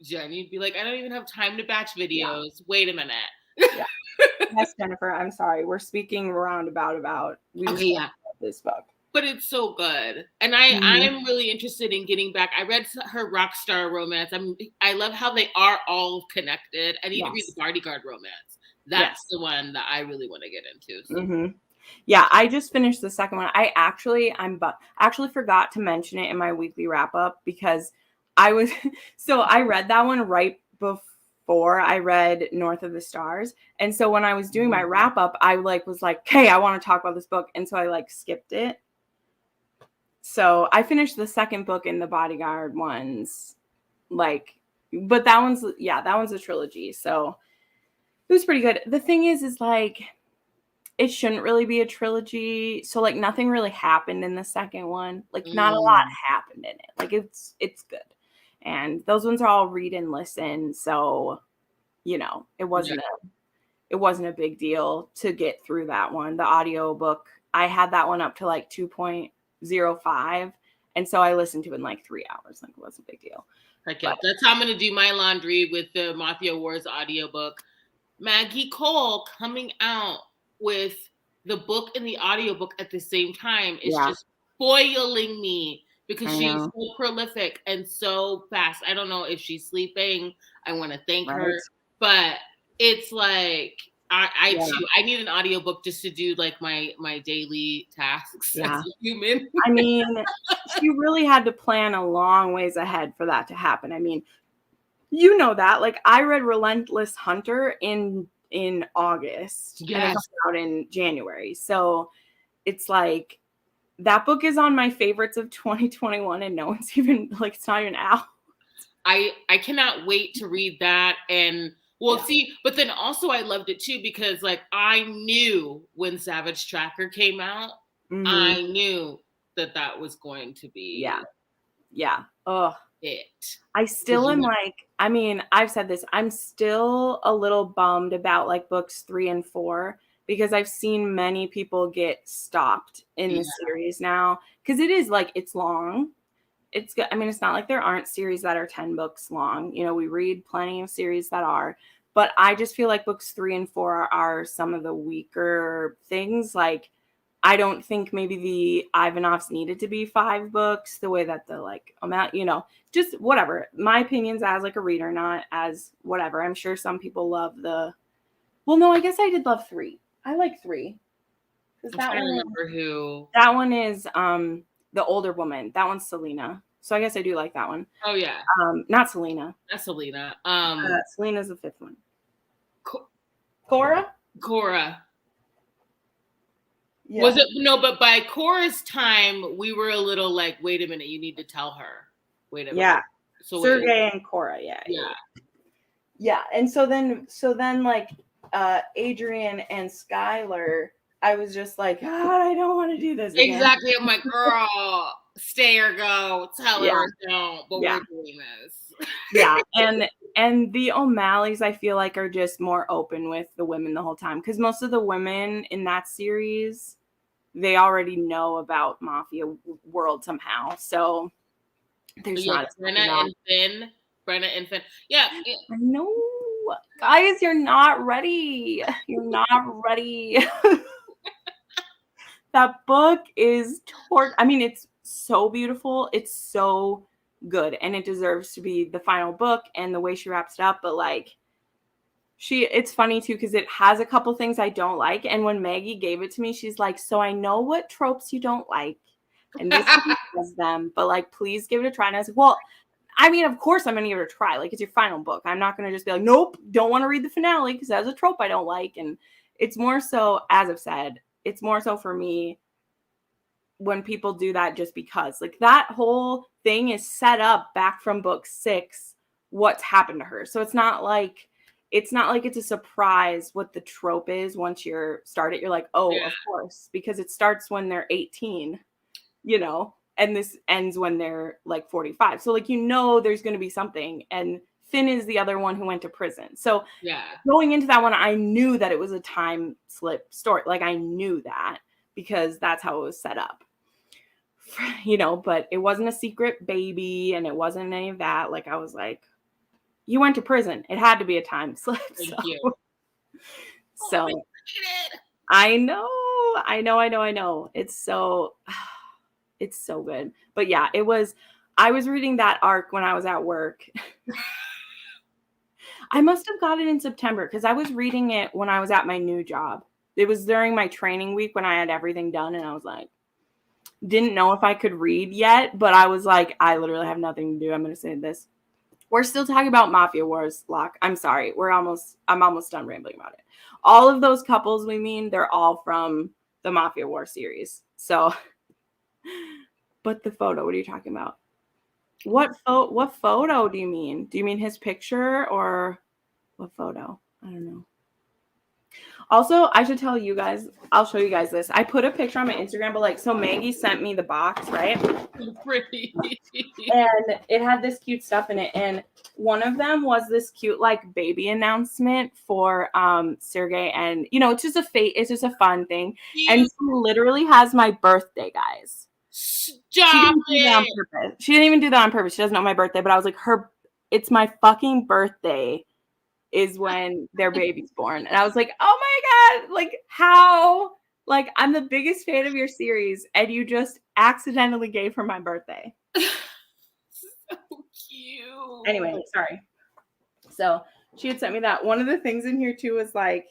Jen, you'd be like, I don't even have time to batch videos. Wait a minute.
Yeah. Yes, Jennifer, I'm sorry. We're speaking roundabout about this book.
But it's so good. And I'm really interested in getting back. I read her Rockstar romance. I love how they are all connected. I need to read the Bodyguard romance. That's the one that I really want to get into. So.
Yeah, I just finished the second one. I actually forgot to mention it in my weekly wrap up because I read that one right before I read North of the Stars. And so when I was doing my wrap up, I was like, hey, I want to talk about this book. And so I skipped it. So I finished the second book in the Bodyguard ones, but that one's a trilogy. So it was pretty good. The thing is it shouldn't really be a trilogy. So nothing really happened in the second one. Not a lot happened in it. It's good. And those ones are all read and listen. So, it wasn't a big deal to get through that one. The audio book, I had that one up to 2.05. And so I listened to it in 3 hours. It wasn't a big deal.
Okay. That's how I'm going to do my laundry with the Mafia Wars audiobook. Maggie Cole coming out with the book and the audiobook at the same time is just spoiling me because she's so prolific and so fast. I don't know if she's sleeping. I want to thank her, but it's I too, I need an audiobook just to do my daily tasks as a human.
I mean, she really had to plan a long ways ahead for that to happen. I mean, that I read Relentless Hunter in August and it comes out in January. So it's that book is on my favorites of 2021 and no one's even it's not even out.
I cannot wait to read that. And see, but then also I loved it too because I knew when Savage Tracker came out, I knew that was going to be it.
I still am I've said this, I'm still a little bummed about books 3 and 4 because I've seen many people get stopped in the series now because it is it's long. It's good. I mean, it's not like there aren't series that are 10 books long. We read plenty of series that are, but I just feel books 3 and 4 are some of the weaker things. I don't think maybe the Ivanovs needed to be 5 books the way that the like amount, just whatever. My opinions as like a reader, not as whatever. I'm sure some people love well, no, I guess I did love 3. I like 3.
I'm trying to remember who.
That one is the older woman. That one's Selena. So I guess I do like that one.
Oh yeah.
Not Selena.
That's Selena.
Selena's the 5th one. Cora?
Cora.
Yeah.
Was it no? But by Cora's time, we were a little like, wait a minute, you need to tell her. Wait a minute.
Yeah.
So
Sergey and Cora. Yeah. And so then like Adrian and Skylar, I was just like, God, I don't want to do this again.
Exactly. I'm like, girl, stay or go. Tell her don't. But we're doing this.
Yeah. And the O'Malleys, I feel like, are just more open with the women the whole time. Because most of the women in that series, they already know about Mafia world somehow. So there's not
Brenna and Finn. Yeah.
I know. Guys, you're not ready. You're not ready. That book is I mean, it's so beautiful. It's so good. And it deserves to be the final book and the way she wraps it up. But like, it's funny too, because it has a couple things I don't like. And when Maggie gave it to me, she's like, so I know what tropes you don't like. And this is them, but like, please give it a try. And I was like, well, I mean, of course I'm going to give it a try. Like, it's your final book. I'm not going to just be like, nope, don't want to read the finale because that's a trope I don't like. And it's more so, as I've said, it's more so for me when people do that just because. Like, that whole thing is set up back from book 6, what's happened to her. So it's not like it's a surprise what the trope is once you're started. You're like, oh, of course, because it starts when they're 18, and this ends when they're like 45. So like, there's going to be something. And Finn is the other one who went to prison. So going into that one, I knew that it was a time slip story. Like, I knew that because that's how it was set up, but it wasn't a secret baby and it wasn't any of that. Like, I was like, you went to prison. It had to be a time slip.
Thank
so
you.
So I know. It's so good. But yeah, I was reading that arc when I was at work. I must have got it in September because I was reading it when I was at my new job. It was during my training week when I had everything done. And I was like, didn't know if I could read yet, but I was like, I literally have nothing to do. I'm going to say this. We're still talking about Mafia Wars, Locke. I'm sorry. I'm almost done rambling about it. All of those couples they're all from the Mafia War series. So, but the photo, what are you talking about? What photo do you mean? Do you mean his picture or what photo? I don't know. Also, I should tell you guys, I'll show you guys this. I put a picture on my Instagram, but so Maggie sent me the box, right?
Pretty.
And it had this cute stuff in it. And one of them was this cute baby announcement for Sergey. And it's just a fun thing. And she literally has my birthday, guys.
Stop
it. She didn't even do that on purpose. She doesn't know my birthday, but I was like, it's my fucking birthday is when their baby's born. And I was like, oh my God, how? I'm the biggest fan of your series, and you just accidentally gave her my birthday.
So cute.
Anyway, sorry. So she had sent me that. One of the things in here too is a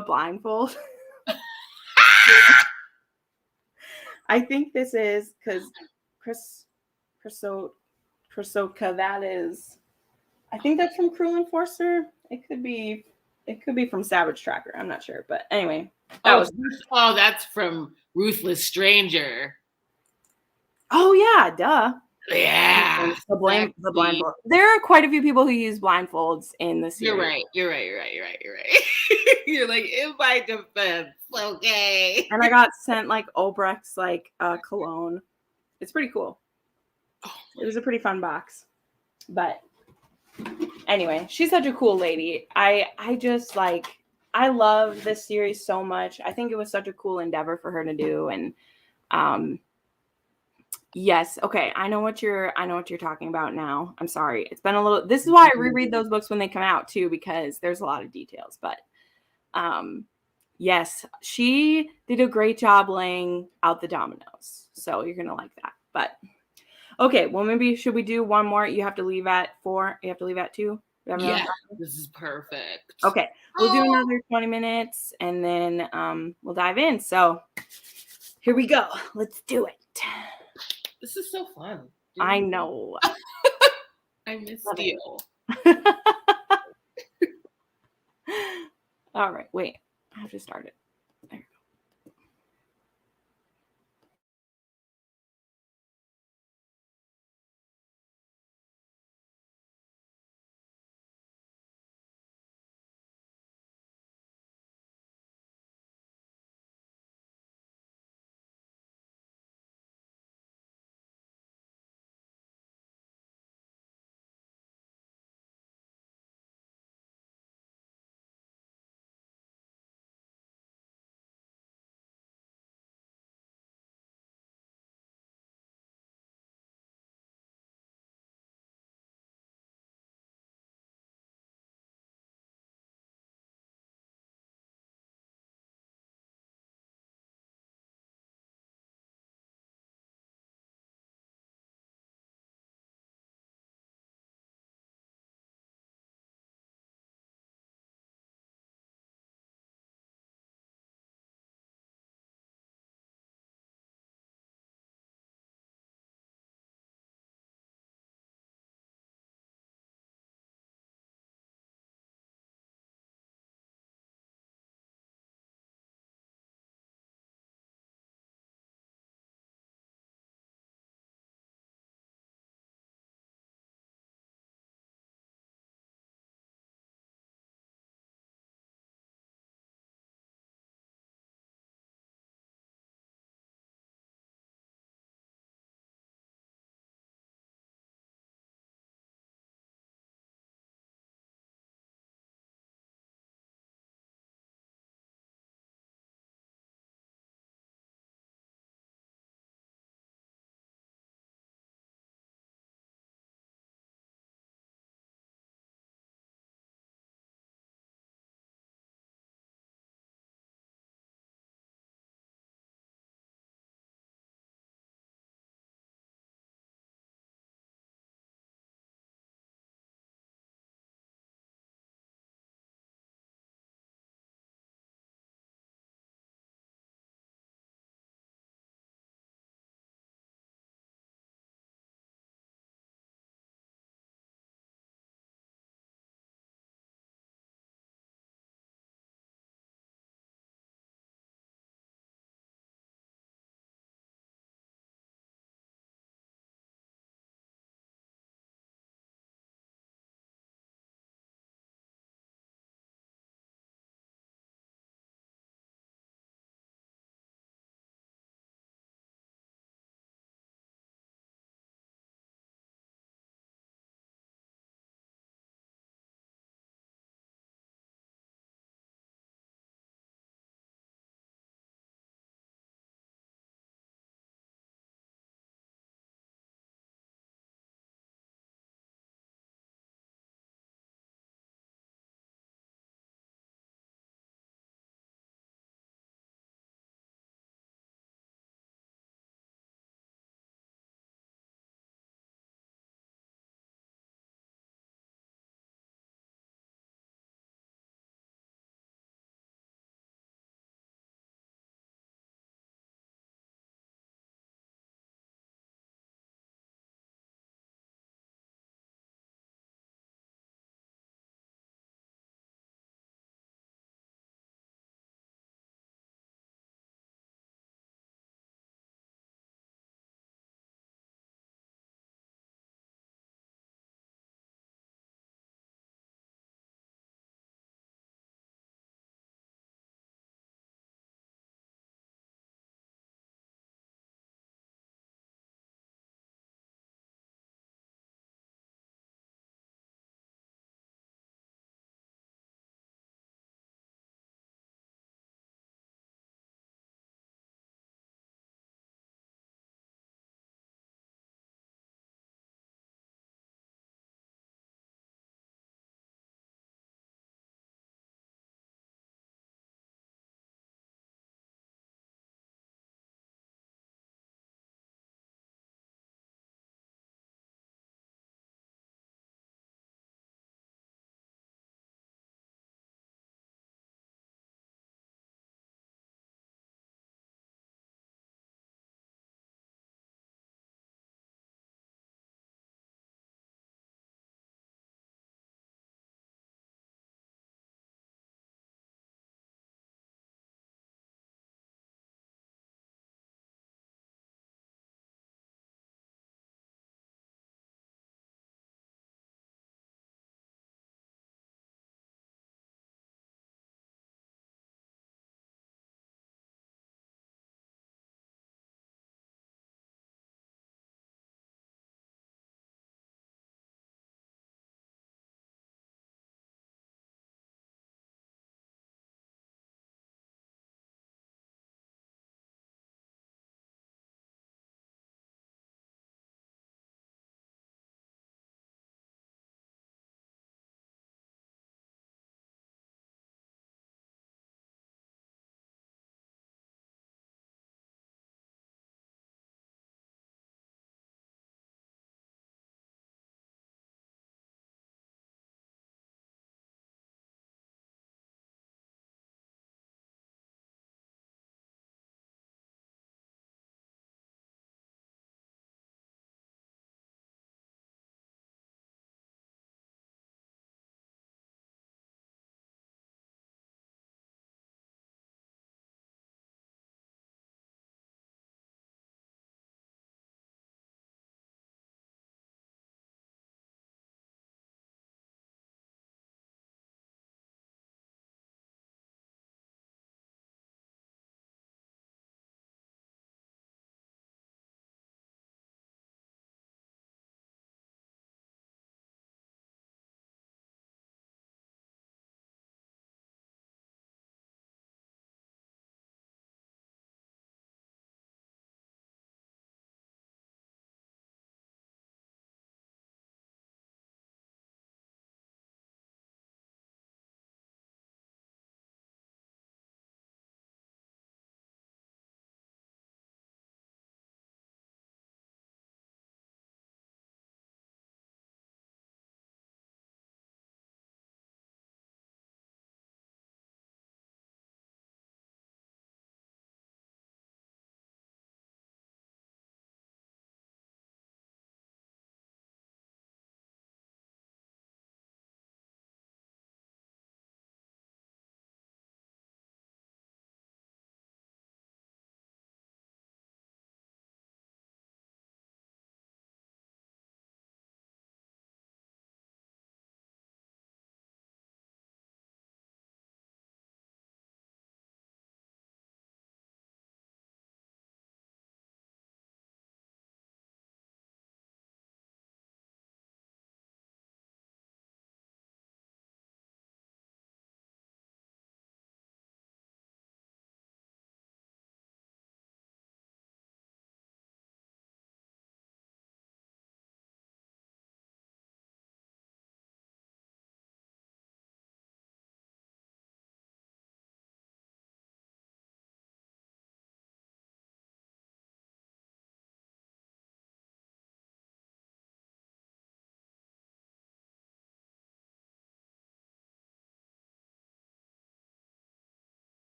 blindfold. I think this is because Krasoka, that is, I think that's from Cruel Enforcer. It could be from Savage Tracker. I'm not sure, but anyway,
that's from Ruthless Stranger.
Oh yeah, duh.
Yeah,
the blindfold. There are quite a few people who use blindfolds in the series.
You're right. You're like, in my defense, okay.
And I got sent Obrecht's cologne. It's pretty cool. It was a pretty fun box, but anyway, she's such a cool lady. I just I love this series so much. I think it was such a cool endeavor for her to do, and yes, okay, I know what you're talking about now. I'm sorry. It's been a little. This is why I reread those books when they come out too, because there's a lot of details. But Yes, she did a great job laying out the dominoes. So you're going to like that. But okay, well, maybe should we do one more? You have to leave at 4. You have to leave at 2. We have enough
Yeah,
time?
this is perfect.
Okay, we'll do
Oh,
another 20 minutes and then we'll dive in. So here we go. Let's do it.
this is so fun.
I know.
I missed
Love
you.
it. All right, wait. I have to start it. There.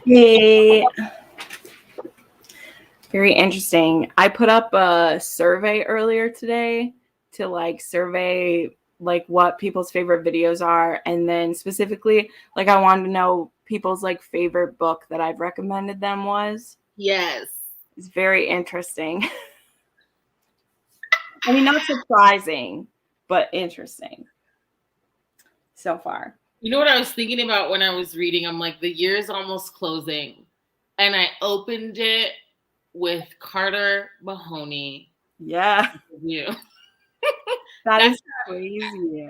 Hey, very interesting. I put up a survey earlier today to like survey like what people's favorite videos are, and then specifically like I wanted to know people's like favorite book that I've recommended them was.
Yes.
It's very interesting. I mean, not surprising, but interesting so far.
You know what I was thinking about when I was reading? I'm like, the year is almost closing. And I opened it with Carter Mahoney.
Yeah,
Review.
that is crazy.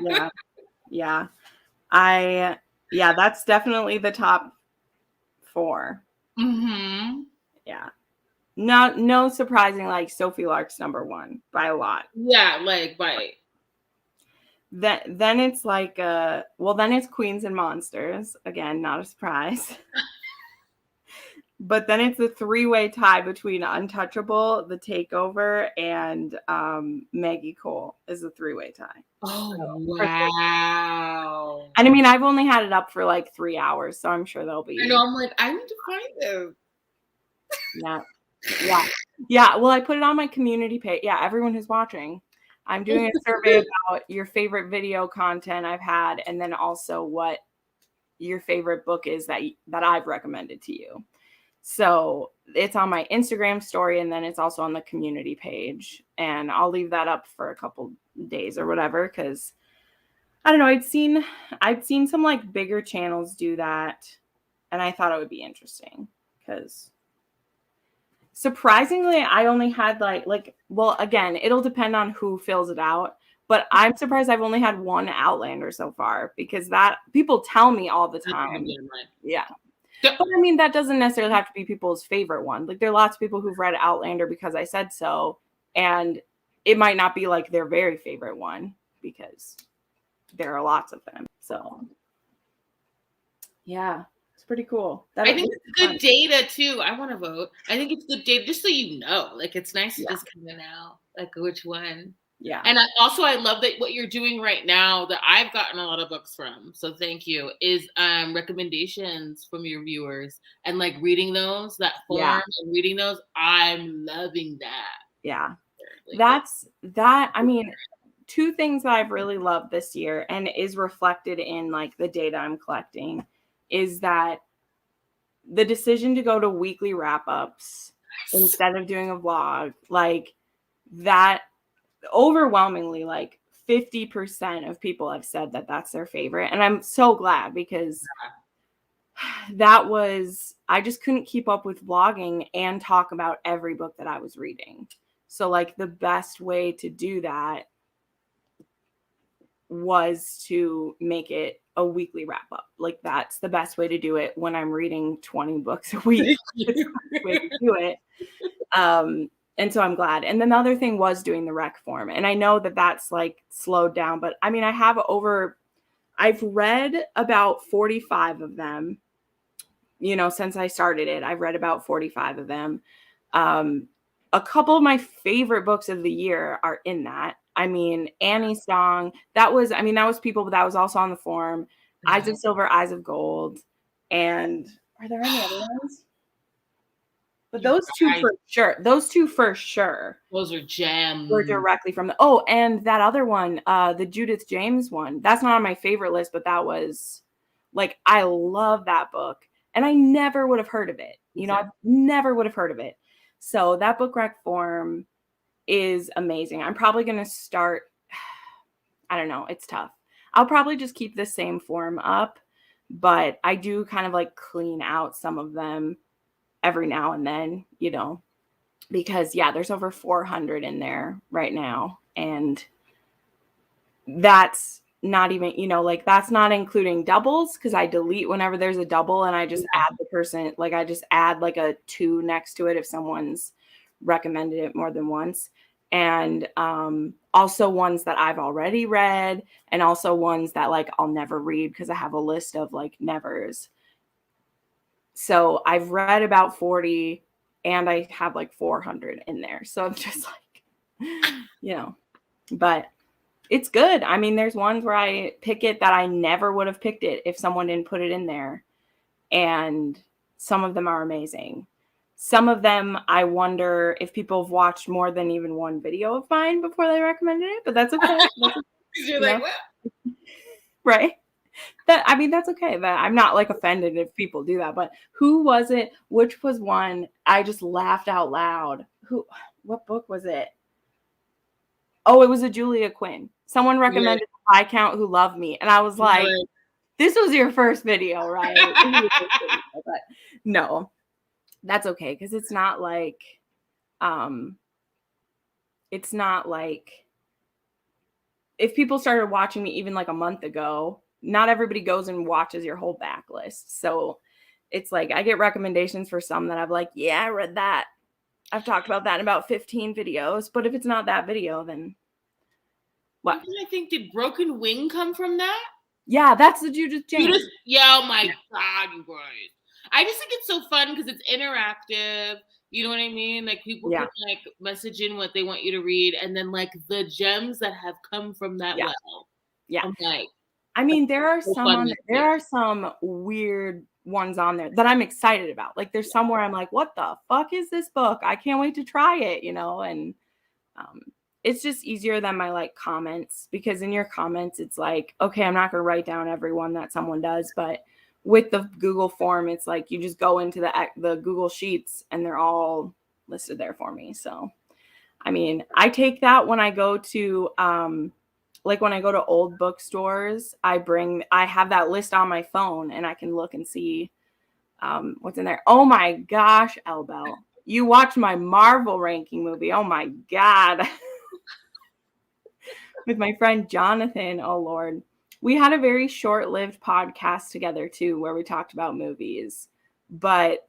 Yeah, yeah. That's definitely the top 4.
Mm-hmm.
Yeah. No surprising, like Sophie Lark's number 1 by a lot.
Yeah, like by
Then it's like then it's Queens and Monsters. Again, not a surprise. But then it's a 3-way tie between Untouchable, The Takeover, and Maggie Cole is a 3-way tie.
oh wow.
And I mean, I've only had it up for like 3 hours, so I'm sure there'll be.
I know, I'm like, I need to find them.
Yeah. Well, I put it on my community page. Yeah, everyone who's watching, I'm doing a survey about your favorite video content I've had, and then also what your favorite book is that I've recommended to you. So it's on my Instagram story, and then it's also on the community page. And I'll leave that up for a couple days or whatever, because I don't know. I'd seen some like bigger channels do that, and I thought it would be interesting because surprisingly, I only had well, again, it'll depend on who fills it out. But I'm surprised I've only had 1 Outlander so far, because that people tell me all the time. Yeah. But I mean, that doesn't necessarily have to be people's favorite one. Like, there are lots of people who've read Outlander because I said so, and it might not be like their very favorite one because there are lots of them. So, yeah, it's pretty cool.
I think it's good data too. I want to vote. I think it's good data just so you know. Like, it's nice to just kind of know like which one.
Yeah.
And I love that what you're doing right now that I've gotten a lot of books from. So thank you. Is recommendations from your viewers and like reading those, that form and reading those. I'm loving that.
Yeah. Like, I mean, 2 things that I've really loved this year and is reflected in like the data I'm collecting is that the decision to go to weekly wrap-ups instead of doing a vlog, like that overwhelmingly, like 50% of people have said that that's their favorite. And I'm so glad, because I just couldn't keep up with vlogging and talk about every book that I was reading. So like the best way to do that was to make it a weekly wrap up. Like, that's the best way to do it when I'm reading 20 books a week. It's the best way to do it. And so I'm glad. And then the other thing was doing the rec form. And I know that that's like slowed down, but I mean, I've read about 45 of them, since I started it. I've read about 45 of them. A couple of my favorite books of the year are in that. I mean, Annie's Song, that was people, but that was also on the forum. Eyes of Silver, Eyes of Gold. And are there any other ones? But those two for sure.
Those are gems.
Were directly from and that other one, the Judith James one. That's not on my favorite list, but that was like, I love that book. And I never would have heard of it. I never would have heard of it. So that book rec form is amazing. I'm probably going to start, I don't know, it's tough. I'll probably just keep the same form up, but I do kind of like clean out some of them every now and then, because there's over 400 in there right now. And that's not even, that's not including doubles, because I delete whenever there's a double and I just add the person, like I just add like a 2 next to it if someone's recommended it more than once. And also ones that I've already read, and also ones that like I'll never read because I have a list of like nevers. So I've read about 40 and I have like 400 in there. So I'm just like, but It's good. I mean, there's ones where I pick it that I never would have picked it if someone didn't put it in there. And some of them are amazing. Some of them, I wonder if people have watched more than even one video of mine before they recommended it, but that's okay.
You're like, what?
Right? I mean, that's okay. That I'm not like offended if people do that. But who was it? Which was one? I just laughed out loud. What book was it? Oh, it was a Julia Quinn. Someone recommended Viscount Who Loved Me, and I was like, "This was your first video, right?" But no, that's okay because it's not like if people started watching me even like a month ago, not everybody goes and watches your whole backlist. So it's like I get recommendations for some that I'm like, yeah, I read that. I've talked about that in about 15 videos. But if it's not that video, then what?
I think did Broken Wing come from that?
Yeah, that's the Judith James.
Yeah, oh my God, you guys. I just think it's so fun because it's interactive. You know what I mean? Like people can like message in what they want you to read, and then like the gems that have come from that well.
Yeah.
I'm like,
I mean, there are some weird ones on there that I'm excited about. Like there's some where I'm like, what the fuck is this book? I can't wait to try it, you know, and it's just easier than my like comments because in your comments, it's like, okay, I'm not going to write down every one that someone does, but with the Google form, it's like you just go into the Google Sheets and they're all listed there for me. So, I mean, I take that when I go to like when I go to old bookstores, I have that list on my phone and I can look and see what's in there. Oh my gosh, Elbel, you watched my Marvel ranking movie. Oh my God. With my friend Jonathan. Oh Lord. We had a very short-lived podcast together too, where we talked about movies, but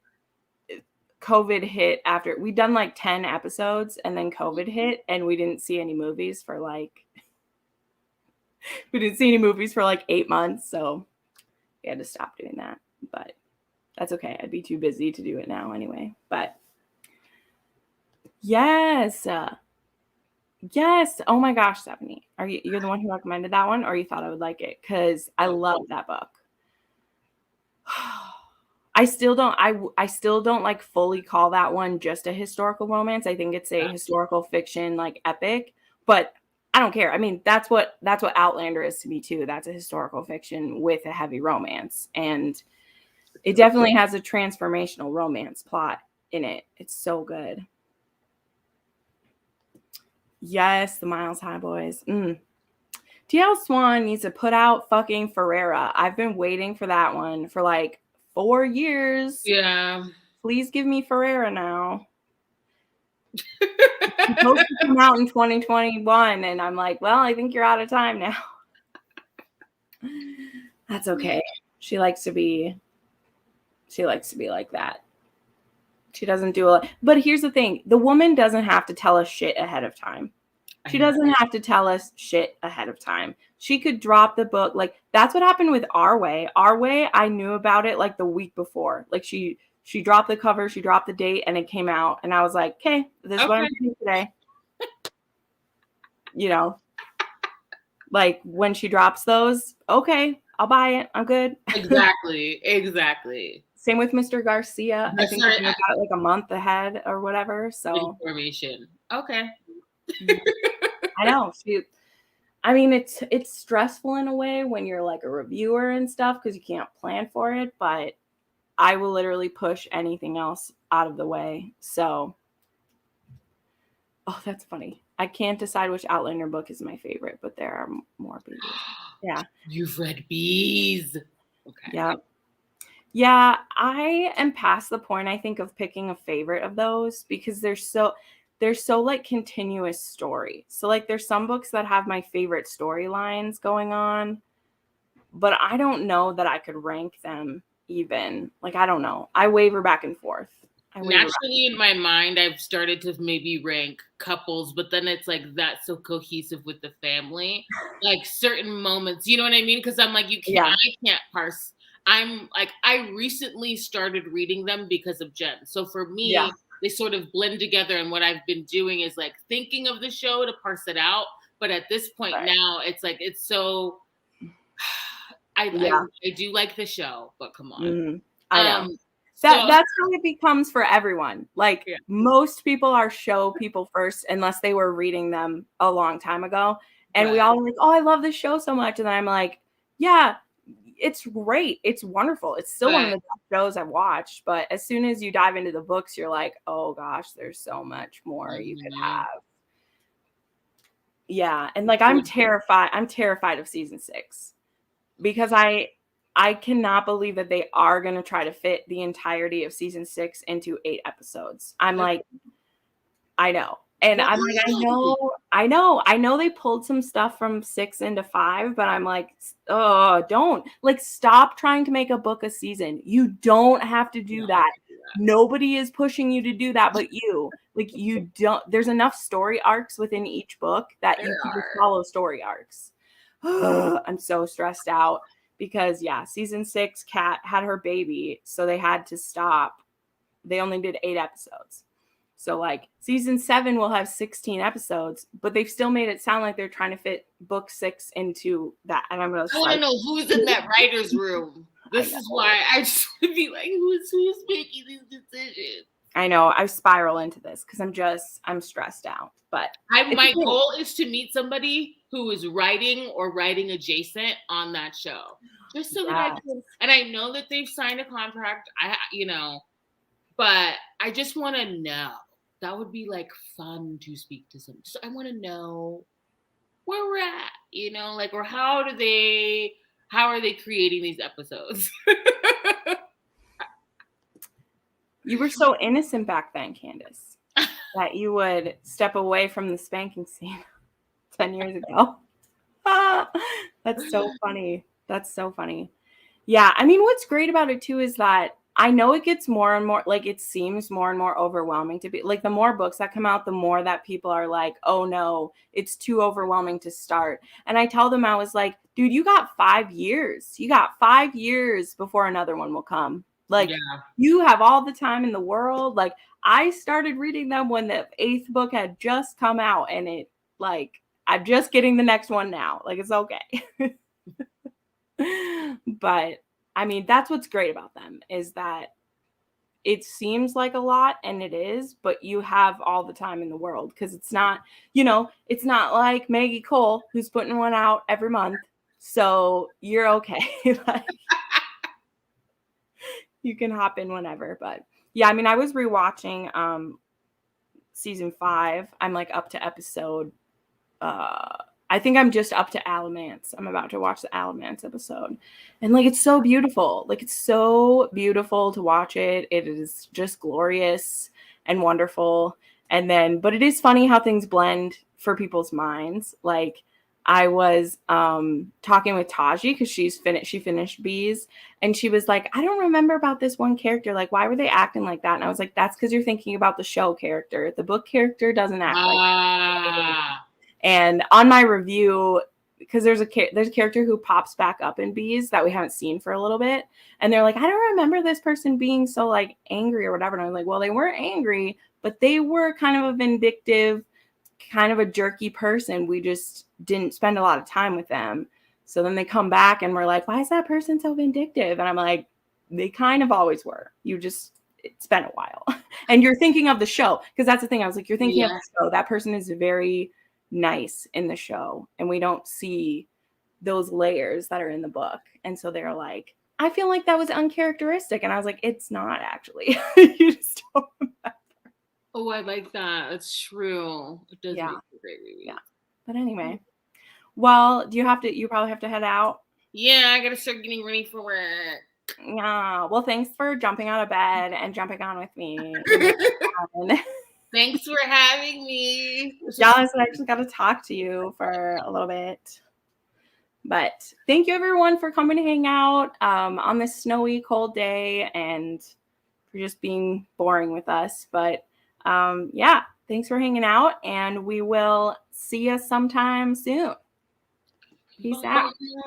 COVID hit after we'd done like 10 episodes and then COVID hit and we didn't see any movies for like 8 months. So we had to stop doing that, but that's okay. I'd be too busy to do it now anyway, but yes. Yes. Oh my gosh, Stephanie. You're the one who recommended that one or you thought I would like it? Because I love that book. I still don't like fully call that one just a historical romance. I think it's a historical fiction like epic, but I don't care. I mean, that's what Outlander is to me too. That's a historical fiction with a heavy romance. And it definitely has a transformational romance plot in it. It's so good. Yes, the Miles High Boys. TL Swan needs to put out fucking Ferrera. I've been waiting for that one for like 4 years.
Yeah.
Please give me Ferrera now. It's supposed to come out in 2021, and I'm like, well, I think you're out of time now. That's okay. She likes to be like that. She doesn't do a lot. But here's the thing. The woman doesn't have to tell us shit ahead of time. She doesn't have to tell us shit ahead of time. She could drop the book. Like, that's what happened with Our Way. Our Way, I knew about it like the week before. Like, she dropped the cover, she dropped the date, and it came out. And I was like, okay, this is what I'm doing today. You know, like when she drops those, okay, I'll buy it. I'm good.
Exactly.
Same with Mr. Garcia. I think I got it like a month ahead or whatever. So
information. Okay.
I know. I mean, it's stressful in a way when you're like a reviewer and stuff because you can't plan for it, but I will literally push anything else out of the way. So, oh, that's funny. I can't decide which Outlander book is my favorite, but there are more bees. Yeah.
You've read Bees. Okay.
Yeah. Yeah, I am past the point, I think, of picking a favorite of those because they're so like continuous story. So like there's some books that have my favorite storylines going on, but I don't know that I could rank them even. Like, I don't know. I waver back and forth.
Naturally, in my mind, I've started to maybe rank couples, but then it's like that's so cohesive with the family. Like certain moments, you know what I mean? Because I'm like, I can't parse. I'm like, I recently started reading them because of Jen. So for me, they sort of blend together. And what I've been doing is like thinking of the show to parse it out. But at this point
Right.
now, it's like it's so.
Yeah.
I do like the show, but come on.
Mhm. I know.
So
That's how it becomes for everyone. Like,
yeah,
most people are show people first unless they were reading them a long time ago, and we
right.
all are like, "Oh, I love this show so much," and then I'm like, "Yeah, it's great. It's wonderful. It's still one of
But
the best shows I've watched," but as soon as you dive into the books, you're like, "Oh gosh, there's so much more you could
mhm.
have." Yeah, and, like, I'm terrified of season 6 because I cannot believe that they are gonna try to fit the entirety of season 6 into 8 episodes. I'm like, I know. And I'm like,
Why?
I know they pulled some stuff from 6 into 5, but I'm like, oh, don't. Like, stop trying to make a book a season. You don't have to do
No,
that.
do
Nobody is pushing you to do that but you. Like, you don't there's enough story arcs within each book that
that.
you
There
can just
are.
follow story arcs. I'm so stressed out because, yeah, season 6, Kat had her baby, so they had to stop. They only did 8 episodes. So, like, season 7 will have 16 episodes, but they've still made it sound like they're trying to fit book 6 into that. And I'm
I
just
want to
like,
know who's in that writer's room.
I
This is
know.
why I just want to be like, who's making these decisions?
I know. I spiral into this because I'm stressed out. But it's
My
okay.
goal is to meet somebody who is writing or writing adjacent on that show, just so that I
Yeah.
can. And I know that they've signed a contract. But I just want to know. That would be like fun to speak to some. So I want to know where we're at, like, or how are they creating these episodes?
You were so innocent back then, Candace, that you would step away from the spanking scene 10 years ago. That's so funny. That's so funny. Yeah, I mean, what's great about it too is that I know it gets more and more, like, it seems more and more overwhelming to be like, the more books that come out, the more that people are like, oh no, it's too overwhelming to start. And I tell them, I was like, dude, you got 5 years. You got 5 years before another one will come. Like,
Yeah.
you have all the time in the world. Like, I started reading them when the 8th book had just come out, and I'm just getting the next one now. Like, it's okay. But I mean, that's what's great about them is that it seems like a lot and it is, but you have all the time in the world because it's not like Maggie Cole who's putting one out every month. So you're okay. Like, you can hop in whenever. But yeah, I mean, I was rewatching season 5. I'm like up to episode I think I'm just up to Alamance. I'm about to watch the Alamance episode. And like, it's so beautiful. Like, it's so beautiful to watch it. It is just glorious and wonderful. But it is funny how things blend for people's minds. Like, I was talking with Taji because she finished Bees, and she was like, I don't remember about this one character. Like, why were they acting like that? And I was like, that's because you're thinking about the show character. The book character doesn't act like that.
Ah.
And on my review, because there's a character who pops back up in Bees that we haven't seen for a little bit, and they're like, I don't remember this person being so like angry or whatever. And I was like, well, they weren't angry, but they were kind of a vindictive, kind of a jerky person. We just didn't spend a lot of time with them. So then they come back and we're like, why is that person so vindictive? And I'm like, they kind of always were. It's been a while. And you're thinking of the show, because that's the thing. I was like, you're thinking of
Yeah.
the show. That person is very nice in the show, and we don't see those layers that are in the book. And so they're like, I feel like that was uncharacteristic. And I was like, it's not actually. You just don't remember.
Oh, I like that. That's true. It does
Yeah.
make a great reread.
Yeah. But anyway, well, you probably have to head out?
Yeah, I gotta start getting ready for work.
Yeah. Well, thanks for jumping out of bed and jumping on with me.
Thanks for having me.
Jealous that I just got to talk to you for a little bit. But thank you, everyone, for coming to hang out on this snowy, cold day and for just being boring with us. But yeah, thanks for hanging out, and we will see you sometime soon. Peace out.
Bye.